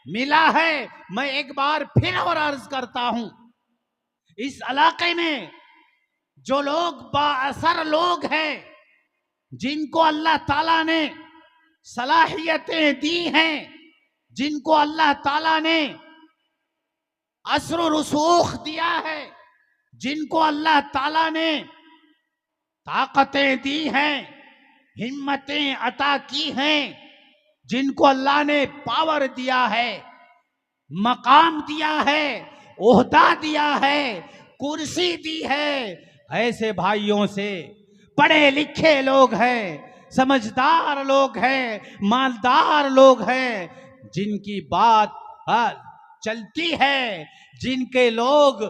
मिला है, मैं एक बार फिर और अर्ज करता हूं, इस इलाके में जो लोग बाअसर लोग हैं, जिनको अल्लाह ताला ने सलाहियतें दी हैं, जिनको अल्लाह ताला ने असर रसूख दिया है, जिनको अल्लाह ताला ने ताकतें दी हैं, हिम्मतें अता की हैं, जिनको अल्लाह ने पावर दिया है, मकाम दिया है, ओहदा दिया है, कुर्सी दी है, ऐसे भाइयों से, पढ़े लिखे लोग हैं, समझदार लोग हैं, मालदार लोग हैं, जिनकी बात चलती है, जिनके लोग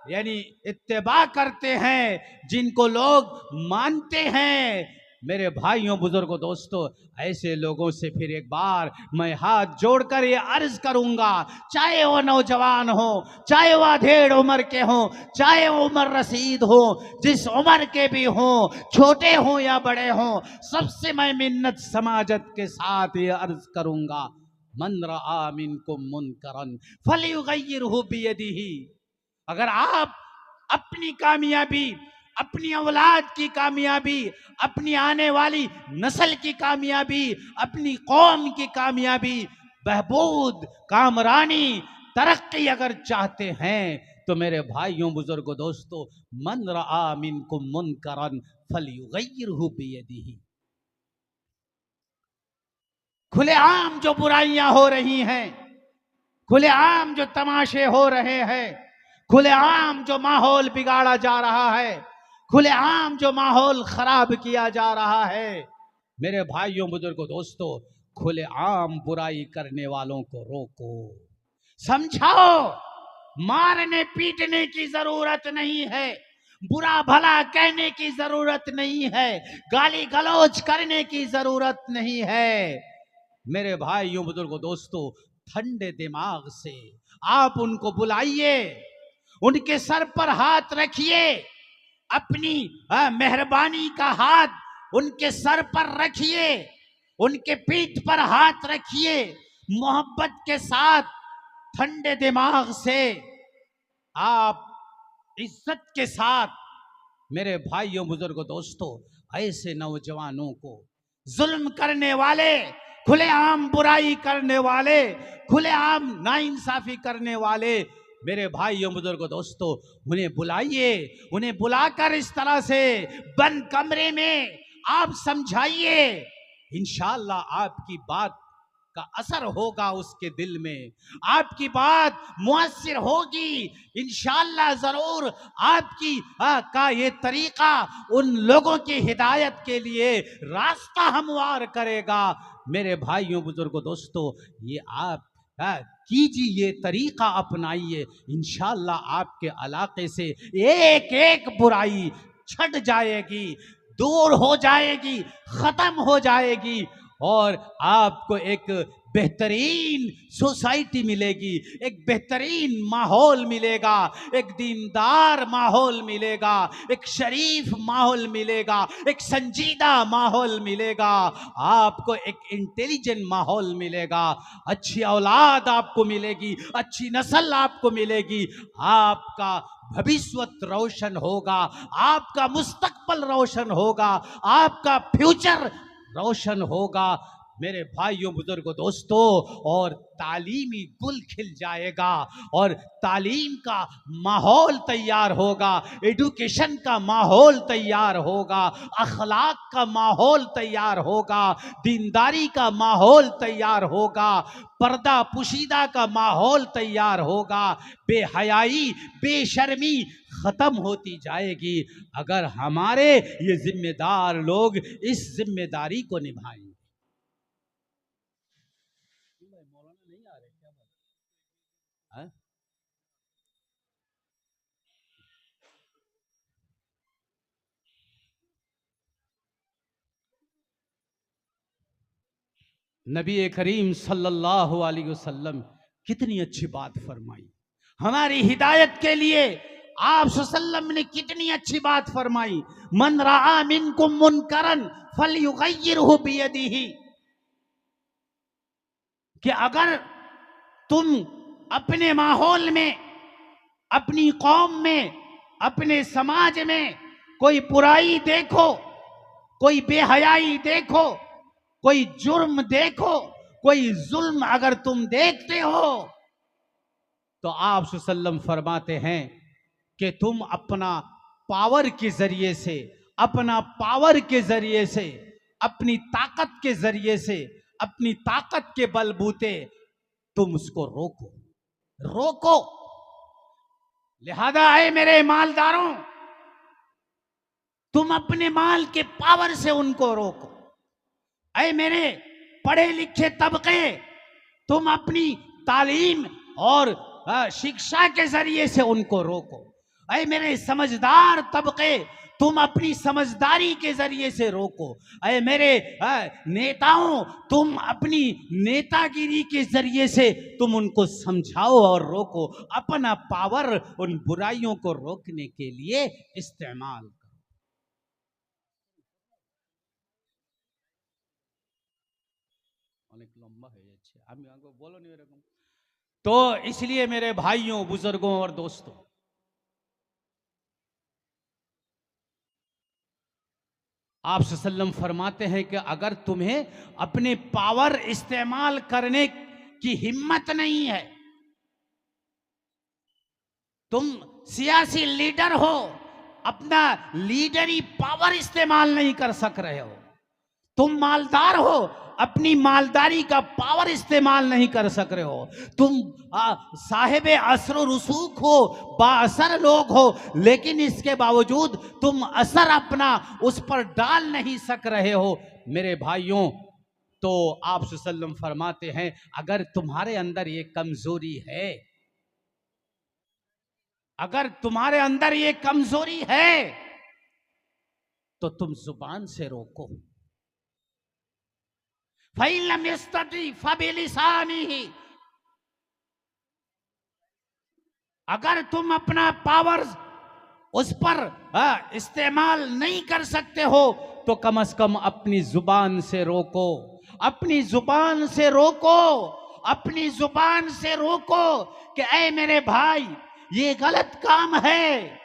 यानी इत्तेबा करते हैं, जिनको लोग मानते हैं, मेरे भाइयों बुजुर्गों दोस्तों, ऐसे लोगों से फिर एक बार मैं हाथ जोड़कर ये अर्ज करूंगा, चाहे वो नौजवान हो, चाहे वो अधेड़ उम्र के हो, चाहे वो उम्र रसीद हो, जिस उम्र के भी हो, छोटे हो या बड़े हो, सबसे मैं मिन्नत समाजत के साथ ये अर्ज करूंगा, मन रआ मिनकुम मुनकरन फलयुगय्यिरहु बियदिही। अगर आप अपनी कामयाबी, अपनी औलाद की कामयाबी, अपनी आने वाली नस्ल की कामयाबी, अपनी कौम की कामयाबी, बहबूद, कामरानी, तरक्की अगर चाहते हैं तो मेरे भाइयों बुजुर्गों दोस्तों, मन रआ मिनकुम मुनकरन फलयुगय्यिरहु बियदिही। खुलेआम जो बुराइयां हो रही हैं, खुलेआम जो तमाशे हो रहे हैं, खुलेआम जो माहौल बिगाड़ा जा रहा है, खुलेआम जो माहौल खराब किया जा रहा है, मेरे भाइयों बुजुर्गों दोस्तों, खुलेआम बुराई करने वालों को रोको, समझाओ, मारने पीटने की जरूरत नहीं है, बुरा भला कहने की जरूरत नहीं है, गाली गलौज करने की जरूरत नहीं है। मेरे भाइयों बुजुर्गों दोस्तों, ठंडे दिमाग से आप उनको बुलाइए, उनके सर पर हाथ रखिए, अपनी मेहरबानी का हाथ उनके सर पर रखिए, उनके पीठ पर हाथ रखिए, मोहब्बत के साथ, ठंडे दिमाग से, आप इज्जत के साथ, मेरे भाइयों बुजुर्गों दोस्तों, ऐसे नौजवानों को, जुल्म करने वाले, खुलेआम बुराई करने वाले, खुलेआम नाइंसाफी करने वाले, मेरे भाइयों बुजुर्गों दोस्तों, उन्हें बुलाइए, उन्हें बुलाकर इस तरह से बंद कमरे में आप समझाइए, इंशाअल्लाह आपकी बात का असर होगा उसके दिल में, आपकी बात मुअस्सिर होगी, इंशाअल्लाह जरूर आपकी का ये तरीका उन लोगों की हिदायत के लिए रास्ता हमवार करेगा। मेरे भाइयों बुजुर्गों दोस्तों, ये आप कीजिए, ये तरीका अपनाइए, इंशाअल्लाह आपके इलाके से एक एक बुराई छट जाएगी, दूर हो जाएगी, खत्म हो जाएगी, और आपको एक बेहतरीन सोसाइटी मिलेगी, एक बेहतरीन माहौल मिलेगा, एक दीनदार माहौल मिलेगा, एक शरीफ माहौल मिलेगा, एक संजीदा माहौल मिलेगा, आपको एक इंटेलिजेंट माहौल मिलेगा, अच्छी औलाद आपको मिलेगी, अच्छी नस्ल आपको मिलेगी, आपका भविष्य रोशन होगा, आपका मुस्तकबल रोशन होगा, आपका फ्यूचर रोशन होगा, मेरे भाइयों बुजुर्गों दोस्तों, और तालीमी गुल खिल जाएगा, और तालीम का माहौल तैयार होगा, एजुकेशन का माहौल तैयार होगा, अखलाक का माहौल तैयार होगा, दीनदारी का माहौल तैयार होगा, पर्दा पुशीदा का माहौल तैयार होगा, बेहयाई, बेशर्मी खत्म होती जाएगी, अगर हमारे ये जिम्मेदार लोग इस जिम्मेदारी को निभाएंगे। नहीं आ रहे क्या बात? नबी करीम सल्लल्लाहु अलैहि वसल्लम कितनी अच्छी बात फरमाई, हमारी हिदायत के लिए आप सल्लल्लाहु ने कितनी अच्छी बात फरमाई, मन रआ मिनकुम मुनकरन फलयुगय्यिरहु बियदिही, कि अगर तुम अपने माहौल में, अपनी कौम में, अपने समाज में कोई बुराई देखो, कोई बेहयाई देखो, कोई जुर्म देखो, कोई जुल्म अगर तुम देखते हो, तो आप सल्लम फरमाते हैं कि तुम अपना पावर के जरिए से, अपना पावर के जरिए से, अपनी ताकत के जरिए से, अपनी ताकत के बलबूते तुम उसको रोको, रोको। लिहाजा आए मेरे मालदारों, तुम अपने माल के पावर से उनको रोको। ऐ मेरे पढ़े लिखे तबके, तुम अपनी तालीम और शिक्षा के जरिए से उनको रोको। ऐ मेरे समझदार तबके, तुम अपनी समझदारी के जरिए से रोको। ऐ मेरे नेताओं, तुम अपनी नेतागिरी के जरिए से तुम उनको समझाओ और रोको। अपना पावर उन बुराइयों को रोकने के लिए इस्तेमाल करो। अनेक लंबा है अच्छे, আমি आगे बोलो नहीं एरकम। तो इसलिए मेरे भाइयों, बुजुर्गों और दोस्तों, आप सल्लम फरमाते हैं कि अगर तुम्हें अपने पावर इस्तेमाल करने की हिम्मत नहीं है, तुम सियासी लीडर हो, अपना लीडरी पावर इस्तेमाल नहीं कर सक रहे हो, तुम मालदार हो, अपनी मालदारी का पावर इस्तेमाल नहीं कर सक रहे हो, तुम साहिबे असर रसूख हो, बाअसर लोग हो, लेकिन इसके बावजूद तुम असर अपना उस पर डाल नहीं सक रहे हो, मेरे भाइयों, तो आप सल्लम फरमाते हैं अगर तुम्हारे अंदर ये कमजोरी है, अगर तुम्हारे अंदर ये कमजोरी है, तो तुम जुबान से रोको। फ़इल्लम यस्तती फ़बिलिसानिही, अगर तुम अपना पावर उस पर इस्तेमाल नहीं कर सकते हो, तो कम से कम अपनी जुबान से रोको, अपनी जुबान से रोको, अपनी जुबान से रोको कि ऐ मेरे भाई, ये गलत काम है।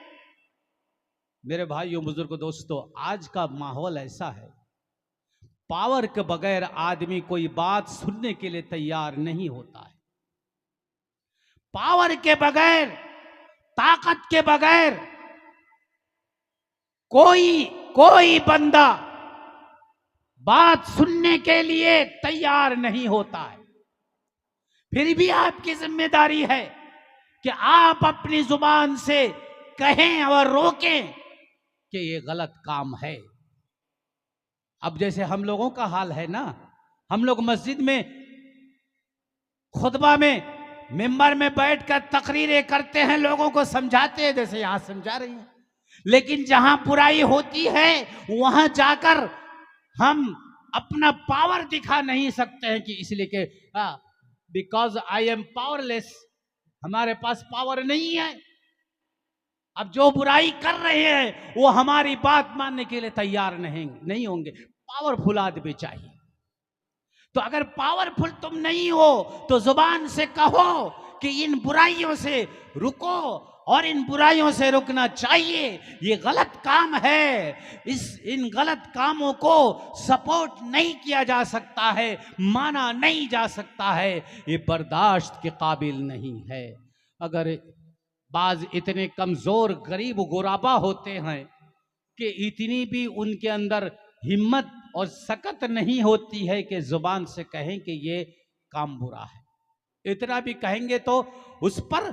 मेरे भाइयों, बुजुर्गों, दोस्तों, आज का माहौल ऐसा है, पावर के बगैर आदमी कोई बात सुनने के लिए तैयार नहीं होता है। पावर के बगैर, ताकत के बगैर कोई बंदा बात सुनने के लिए तैयार नहीं होता है। फिर भी आपकी जिम्मेदारी है कि आप अपनी जुबान से कहें और रोकें कि ये गलत काम है। अब जैसे हम लोगों का हाल है ना, हम लोग मस्जिद में खुतबा में मिंबर में बैठकर तकरीरें करते हैं, लोगों को समझाते हैं जैसे यहां समझा रही हैं, लेकिन जहां बुराई होती है वहां जाकर हम अपना पावर दिखा नहीं सकते हैं कि इसलिए कि बिकॉज आई एम पावरलेस, हमारे पास पावर नहीं है। अब जो बुराई कर रहे हैं वो हमारी बात मानने के लिए तैयार नहीं होंगे। पावरफुल आदमी चाहिए। तो अगर पावरफुल तुम नहीं हो तो जुबान से कहो कि इन बुराइयों से रुको, और इन बुराइयों से रुकना चाहिए, ये गलत काम है, इन गलत कामों को सपोर्ट नहीं किया जा सकता है, माना नहीं जा सकता है, ये बर्दाश्त के काबिल नहीं है। अगर बाज इतने कमजोर गरीब गुराबा होते हैं कि इतनी भी उनके अंदर हिम्मत और सकत नहीं होती है कि जुबान से कहें कि ये काम बुरा है, इतना भी कहेंगे तो उस पर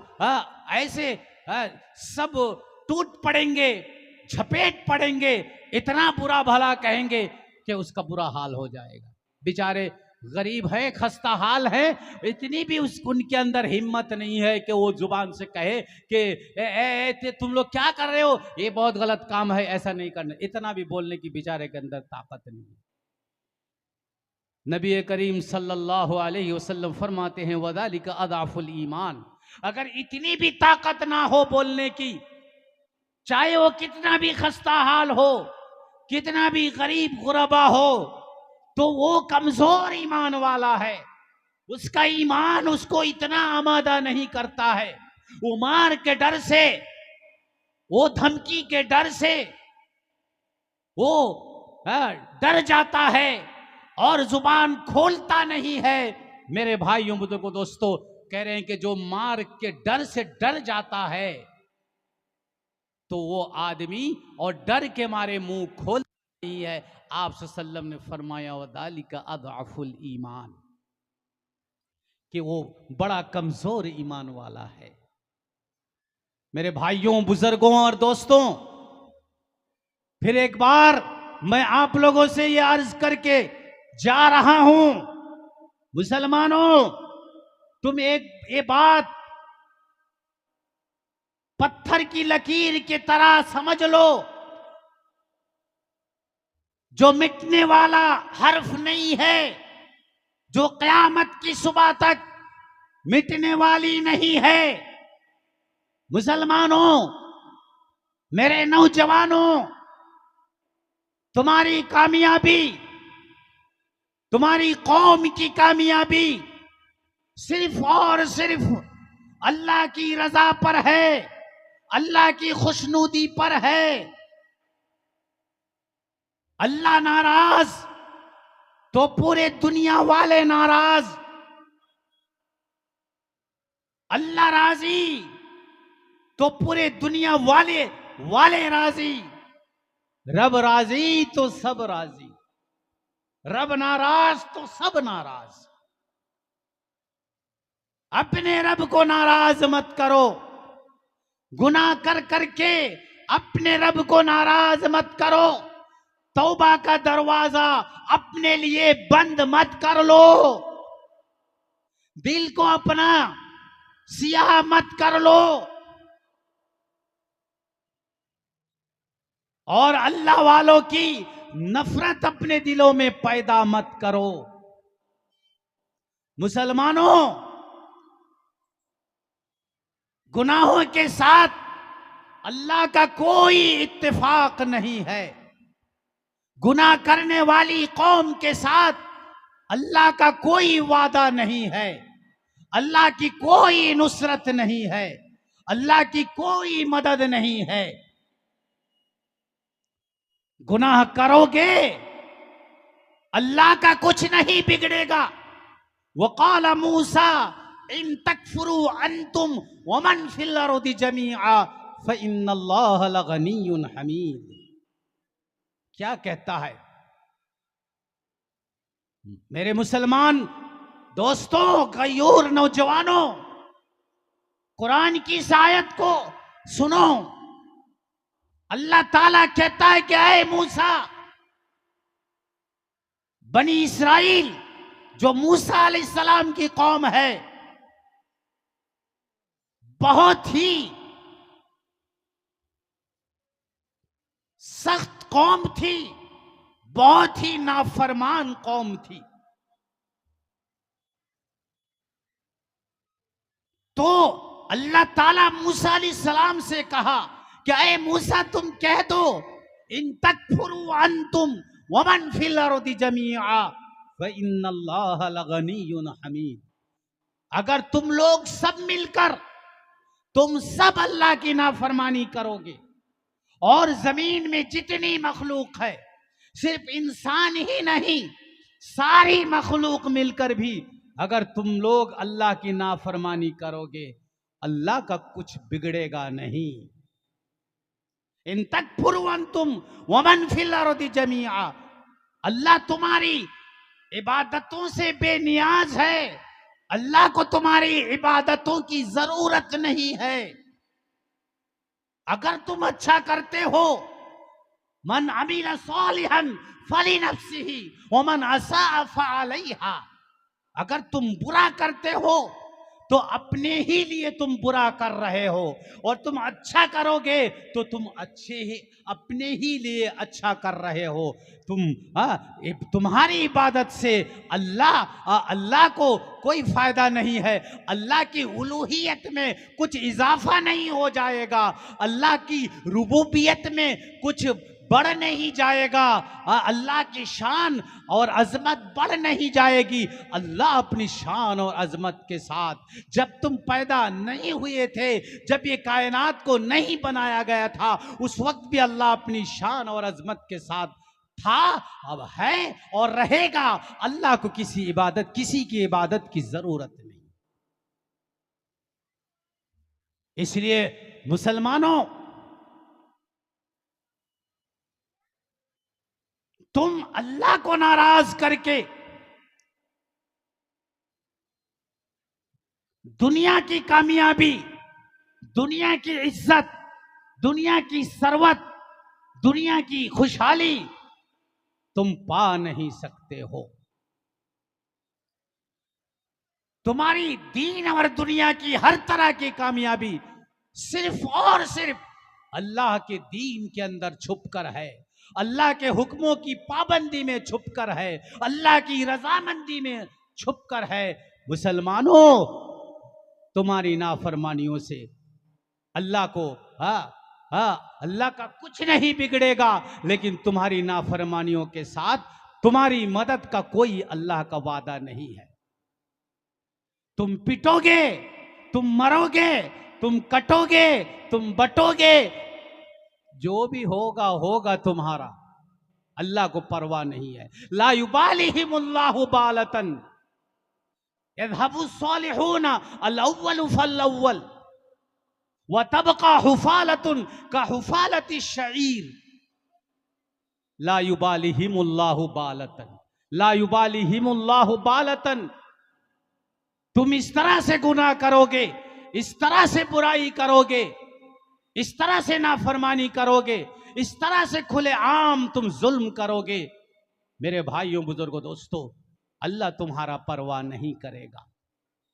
ऐसे सब टूट पड़ेंगे, झपेट पड़ेंगे, इतना बुरा भला कहेंगे कि उसका बुरा हाल हो जाएगा। बेचारे गरीब है, खस्ता हाल है, इतनी भी उनके अंदर हिम्मत नहीं है कि वो जुबान से कहे कि तुम लोग क्या कर रहे हो, ये बहुत गलत काम है, ऐसा नहीं करना। इतना भी बोलने की बेचारे के अंदर ताकत नहीं है। नबी करीम सल्लल्लाहु अलैहि वसल्लम फरमाते हैं वज़ालिका अज़अफ़ुल ईमान, अगर इतनी भी ताकत ना हो बोलने की चाहे वो कितना भी खस्ता हाल हो, कितना भी गरीब गुरबा हो, तो वो कमजोर ईमान वाला है। उसका ईमान उसको इतना आमादा नहीं करता है। वो मार के डर से, वो धमकी के डर से वो डर जाता है और जुबान खोलता नहीं है। मेरे भाइयों बुजुर्गों दोस्तों, कह रहे हैं कि जो मार के डर से डर जाता है तो वो आदमी और डर के मारे मुंह खोलता नहीं है। आप सल्लल्लाहु अलैहि वसल्लम ने फरमाया वदालिका अदअफुल ईमान, कि वो बड़ा कमजोर ईमान वाला है। मेरे भाइयों बुजुर्गों और दोस्तों, फिर एक बार मैं आप लोगों से ये अर्ज करके जा रहा हूं, मुसलमानों, तुम एक ये बात पत्थर की लकीर की तरह समझ लो, जो मिटने वाला हर्फ नहीं है, जो क़यामत की सुबह तक मिटने वाली नहीं है। मुसलमानों, मेरे नौजवानों, तुम्हारी कामयाबी, तुम्हारी कौम की कामयाबी सिर्फ और सिर्फ अल्लाह की रजा पर है, अल्लाह की खुशनुदी पर है। अल्लाह नाराज तो पूरे दुनिया वाले नाराज, अल्लाह राजी तो पूरे दुनिया वाले राजी। रब राजी तो सब राजी, रब नाराज तो सब नाराज। अपने रब को नाराज मत करो, गुनाह कर करके अपने रब को नाराज मत करो। तौबा का दरवाजा अपने लिए बंद मत कर लो, दिल को अपना सियाह मत कर लो, और अल्लाह वालों की नफरत अपने दिलों में पैदा मत करो। मुसलमानों, गुनाहों के साथ अल्लाह का कोई इत्तेफाक नहीं है। गुनाह करने वाली कौम के साथ अल्लाह का कोई वादा नहीं है, अल्लाह की कोई नुसरत नहीं है, अल्लाह की कोई मदद नहीं है। गुनाह करोगे अल्लाह का कुछ नहीं बिगड़ेगा। वक़ाल मूसा इन तकफुरु अंतुम वमन फिल अर्दि जमीआ फ़इन्नल्लाह लगनियुन हमीद। क्या कहता है मेरे मुसलमान दोस्तों, गयूर नौजवानों, कुरान की इस आयत को सुनो। अल्लाह ताला कहता है कि ऐ मूसा, बनी इस्राइल जो मूसा अलैहिस्सलाम की कौम है, बहुत ही सख्त कौम थी, बहुत ही नाफरमान कौम थी। तो अल्लाह ताला मूसा अलैहिस्सलाम से कहा कि ऐ मूसा, तुम कह दो इन तकफुरु अंतुम वमन फिल अर्दि जमीआ फ़इन्नल्लाह लगनियुन हमीद। अगर तुम लोग सब मिलकर तुम सब अल्लाह की नाफरमानी करोगे, और जमीन में जितनी मखलूक है, सिर्फ इंसान ही नहीं, सारी मखलूक मिलकर भी अगर तुम लोग अल्लाह की नाफरमानी करोगे, अल्लाह का कुछ बिगड़ेगा नहीं। इन तकफुरु अंतुम वमन फिल अर्दि जमीआ, अल्लाह तुम्हारी इबादतों से बेनियाज है, अल्लाह को तुम्हारी इबादतों की जरूरत नहीं है। अगर तुम अच्छा करते हो, मन अमील सालिहन फलिनफ्सिही वमन असा फअलैहा, अगर तुम बुरा करते हो तो अपने ही लिए तुम बुरा कर रहे हो, और तुम अच्छा करोगे तो तुम अच्छे ही अपने ही लिए अच्छा कर रहे हो। तुम्हारी इबादत से अल्लाह को कोई फायदा नहीं है। अल्लाह की उलूहियत में कुछ इजाफा नहीं हो जाएगा, अल्लाह की रुबूबियत में कुछ बढ़ नहीं जाएगा, अल्लाह की शान और अजमत बढ़ नहीं जाएगी। अल्लाह अपनी शान और अजमत के साथ, जब तुम पैदा नहीं हुए थे, जब ये कायनात को नहीं बनाया गया था, उस वक्त भी अल्लाह अपनी शान और अजमत के साथ था, अब है और रहेगा। अल्लाह को किसी की इबादत की जरूरत नहीं। इसलिए मुसलमानों, तुम अल्लाह को नाराज करके दुनिया की कामयाबी, दुनिया की इज्जत, दुनिया की सरवत, दुनिया की खुशहाली तुम पा नहीं सकते हो। तुम्हारी दीन और दुनिया की हर तरह की कामयाबी सिर्फ और सिर्फ अल्लाह के दीन के अंदर छुपकर है, अल्लाह के हुक्मों की पाबंदी में छुपकर है, अल्लाह की रजामंदी में छुपकर है। मुसलमानों, तुम्हारी नाफरमानियों से अल्लाह को अल्लाह का कुछ नहीं बिगड़ेगा, लेकिन तुम्हारी नाफरमानियों के साथ तुम्हारी मदद का कोई अल्लाह का वादा नहीं है। तुम पिटोगे, तुम मरोगे, तुम कटोगे, तुम बटोगे, जो भी होगा होगा तुम्हारा, अल्लाह को परवाह नहीं है। ला युबालिहिमुल्लाहु बालतन यज़हबु सालिहून अल-अव्वल फल-अव्वल व तबका हुफालतुन का हुफालति शईर। ला युबालिहिमुल्लाहु बालतन, ला युबालिहिमुल्लाहु बालतन। तुम इस तरह से गुनाह करोगे, इस तरह से बुराई करोगे, इस तरह से नाफरमानी करोगे, इस तरह से खुले आम तुम जुल्म करोगे, मेरे भाइयों, बुजुर्गों, दोस्तों, अल्लाह तुम्हारा परवाह नहीं करेगा।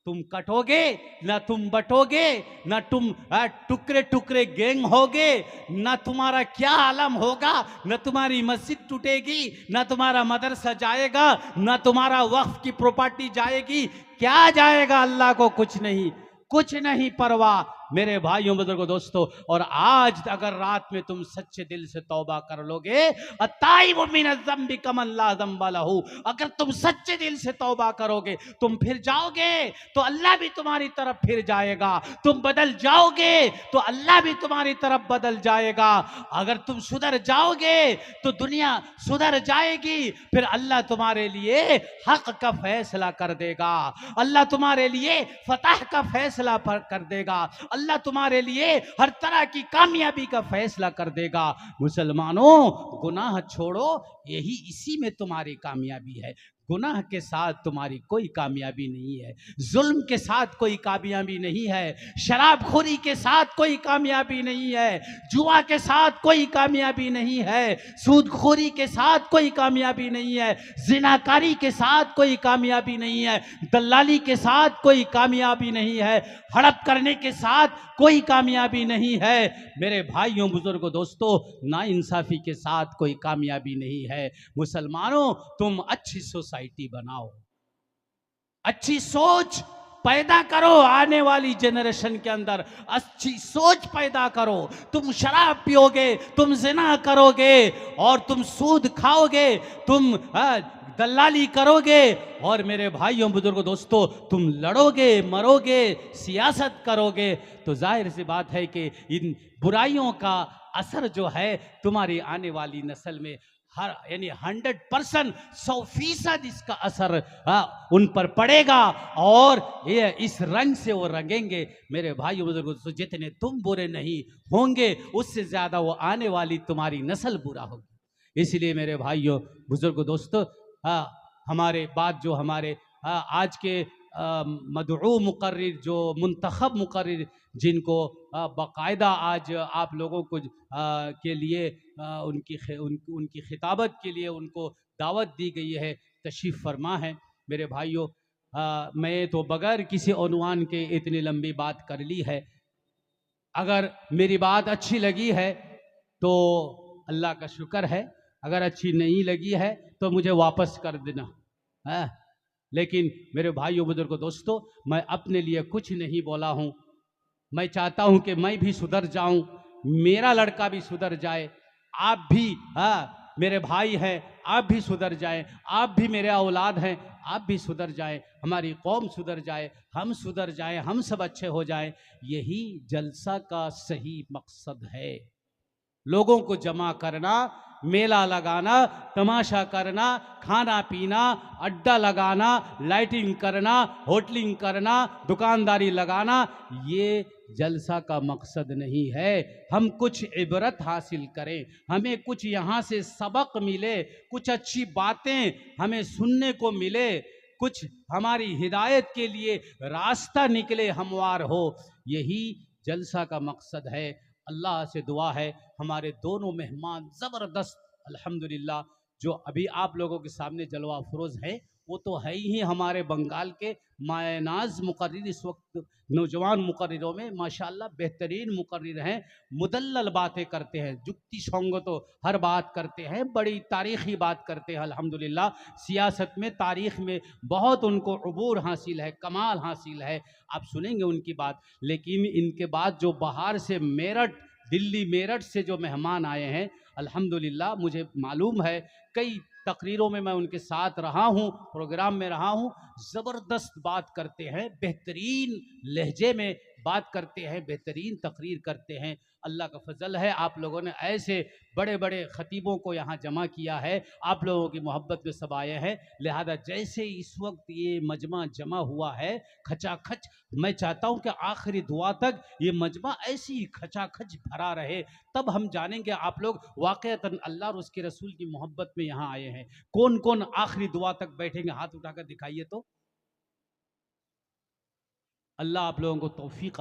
तुम कटोगे ना, तुम बटोगे ना, तुम टुकड़े टुकड़े गैंग होगे ना, तुम्हारा क्या आलम होगा, ना तुम्हारी मस्जिद टूटेगी, ना तुम्हारा मदरसा जाएगा, ना तुम्हारा वक्फ की प्रॉपर्टी जाएगी। क्या जाएगा? अल्लाह को कुछ नहीं परवाह, मेरे भाइयों, बुजुर्गों, दोस्तों। और आज अगर रात में तुम सच्चे दिल से तौबा कर लोगे, अताइबु मिनज़्ज़म्बि कमन ला ज़म्ब लहू, अगर तुम सच्चे दिल से तौबा करोगे, तुम फिर जाओगे तो अल्लाह भी तुम्हारी तरफ फिर जाएगा, तुम बदल जाओगे तो अल्लाह भी तुम्हारी तरफ बदल जाएगा। अगर तुम सुधर जाओगे तो दुनिया सुधर जाएगी, फिर अल्लाह तुम्हारे लिए हक का फैसला कर देगा, अल्लाह तुम्हारे लिए फतह का फैसला कर देगा, अल्लाह तुम्हारे लिए हर तरह की कामयाबी का फैसला कर देगा। मुसलमानों, गुनाह छोड़ो, इसी में तुम्हारी कामयाबी है। गुनाह के साथ तुम्हारी कोई कामयाबी नहीं है, जुल्म के साथ कोई कामयाबी नहीं है, शराबखोरी के साथ कोई कामयाबी नहीं है, जुआ के साथ कोई कामयाबी नहीं है, सूदखोरी के साथ कोई कामयाबी नहीं है, जिनाकारी के साथ कोई कामयाबी नहीं है, दलाली के साथ कोई कामयाबी नहीं है, हड़प करने के साथ कोई कामयाबी नहीं है। मेरे भाइयों, बुजुर्गों, दोस्तों, नाइंसाफी के साथ कोई कामयाबी नहीं है। मुसलमानों, तुम अच्छी सोसाइटी बनाओ, अच्छी सोच पैदा करो, आने वाली जनरेशन के अंदर अच्छी सोच पैदा करो। तुम शराब पियोगे, तुम जिना करोगे और तुम सूद खाओगे, तुम दलाली करोगे, और मेरे भाइयों, बुजुर्गों, दोस्तों, तुम लड़ोगे, मरोगे, सियासत करोगे, तो जाहिर सी बात है कि इन बुराइयों का असर जो है तुम्हारी आने वाली नस्ल में यानी 100%, 100% इसका असर उन पर पड़ेगा, और ये इस रंग से वो रंगेंगे। मेरे भाइयों, बुजुर्गों, दोस्तों, जितने तुम बुरे नहीं होंगे, उससे ज्यादा वो आने वाली तुम्हारी नस्ल बुरा होगी। इसलिए मेरे भाइयों, बुजुर्गों, दोस्तों, हमारे बाद जो हमारे आज के मदऊ मुकर्रिर, जो मुंतखब मुकर्रिर, जिनको बाकायदा आज आप लोगों को के लिए उनकी खिताबत के लिए उनको दावत दी गई है, तशरीफ़ फरमा है। मेरे भाइयों, मैं तो बगैर किसी उन्वान के इतनी लंबी बात कर ली है। अगर मेरी बात अच्छी लगी है तो अल्लाह का शुक्र है, अगर अच्छी नहीं लगी है तो मुझे वापस कर देना है। लेकिन मेरे भाइयों बुजुर्गों दोस्तों, मैं अपने लिए कुछ नहीं बोला हूँ। मैं चाहता हूँ कि मैं भी सुधर जाऊँ, मेरा लड़का भी सुधर जाए, आप भी मेरे भाई हैं, आप भी सुधर जाएं, आप भी मेरे औलाद हैं, आप भी सुधर जाएं, हमारी कौम सुधर जाए, हम सुधर जाएं, हम सब अच्छे हो जाएं। यही जलसा का सही मकसद है। लोगों को जमा करना, मेला लगाना, तमाशा करना, खाना पीना, अड्डा लगाना, लाइटिंग करना, होटलिंग करना, दुकानदारी लगाना, ये जलसा का मकसद नहीं है। हम कुछ इबरत हासिल करें, हमें कुछ यहाँ से सबक मिले, कुछ अच्छी बातें हमें सुनने को मिले, कुछ हमारी हिदायत के लिए रास्ता निकले, हमवार हो। यही जलसा का मकसद है। अल्लाह से दुआ है हमारे दोनों मेहमान ज़बरदस्त अल्हम्दुलिल्लाह जो अभी आप लोगों के सामने जलवा अफरोज़ हैं, वो तो है ही हमारे बंगाल के मायनाज मुकर्रिर। इस वक्त नौजवान मुकर्रिरों में माशाल्लाह बेहतरीन मुकर्रिर हैं, मुदल्लल बातें करते हैं, जुक्ति संगत तो हर बात करते हैं, बड़ी तारीख़ी बात करते हैं अल्हम्दुलिल्लाह। सियासत में, तारीख़ में बहुत उनको अबूर हासिल है, कमाल हासिल है, आप सुनेंगे उनकी बात। लेकिन इनके बाद जो बाहर से मेरठ, दिल्ली मेरठ से जो मेहमान आए हैं, अल्हम्दुलिल्लाह मुझे मालूम है, कई तकरीरों में मैं उनके साथ रहा हूँ, प्रोग्राम में रहा हूँ, ज़बरदस्त बात करते हैं, बेहतरीन लहजे में बात करते हैं, बेहतरीन तकरीर करते हैं। अल्लाह का फजल है, आप लोगों ने ऐसे बड़े बड़े ख़तीबों को यहाँ जमा किया है, आप लोगों की मोहब्बत में सब आए हैं। लिहाजा जैसे इस वक्त ये मजमा जमा हुआ है खचाखच, मैं चाहता हूँ कि आखिरी दुआ तक ये मजमा ऐसी खचाखच भरा रहे, तब हम जानेंगे आप लोग वाक़ईतन अल्लाह और उसके रसूल की मोहब्बत में यहाँ आए हैं। कौन कौन आखिरी दुआ तक बैठेंगे, हाथ उठाकर दिखाइए तो। अल्लाह आप लोगों को तौफीक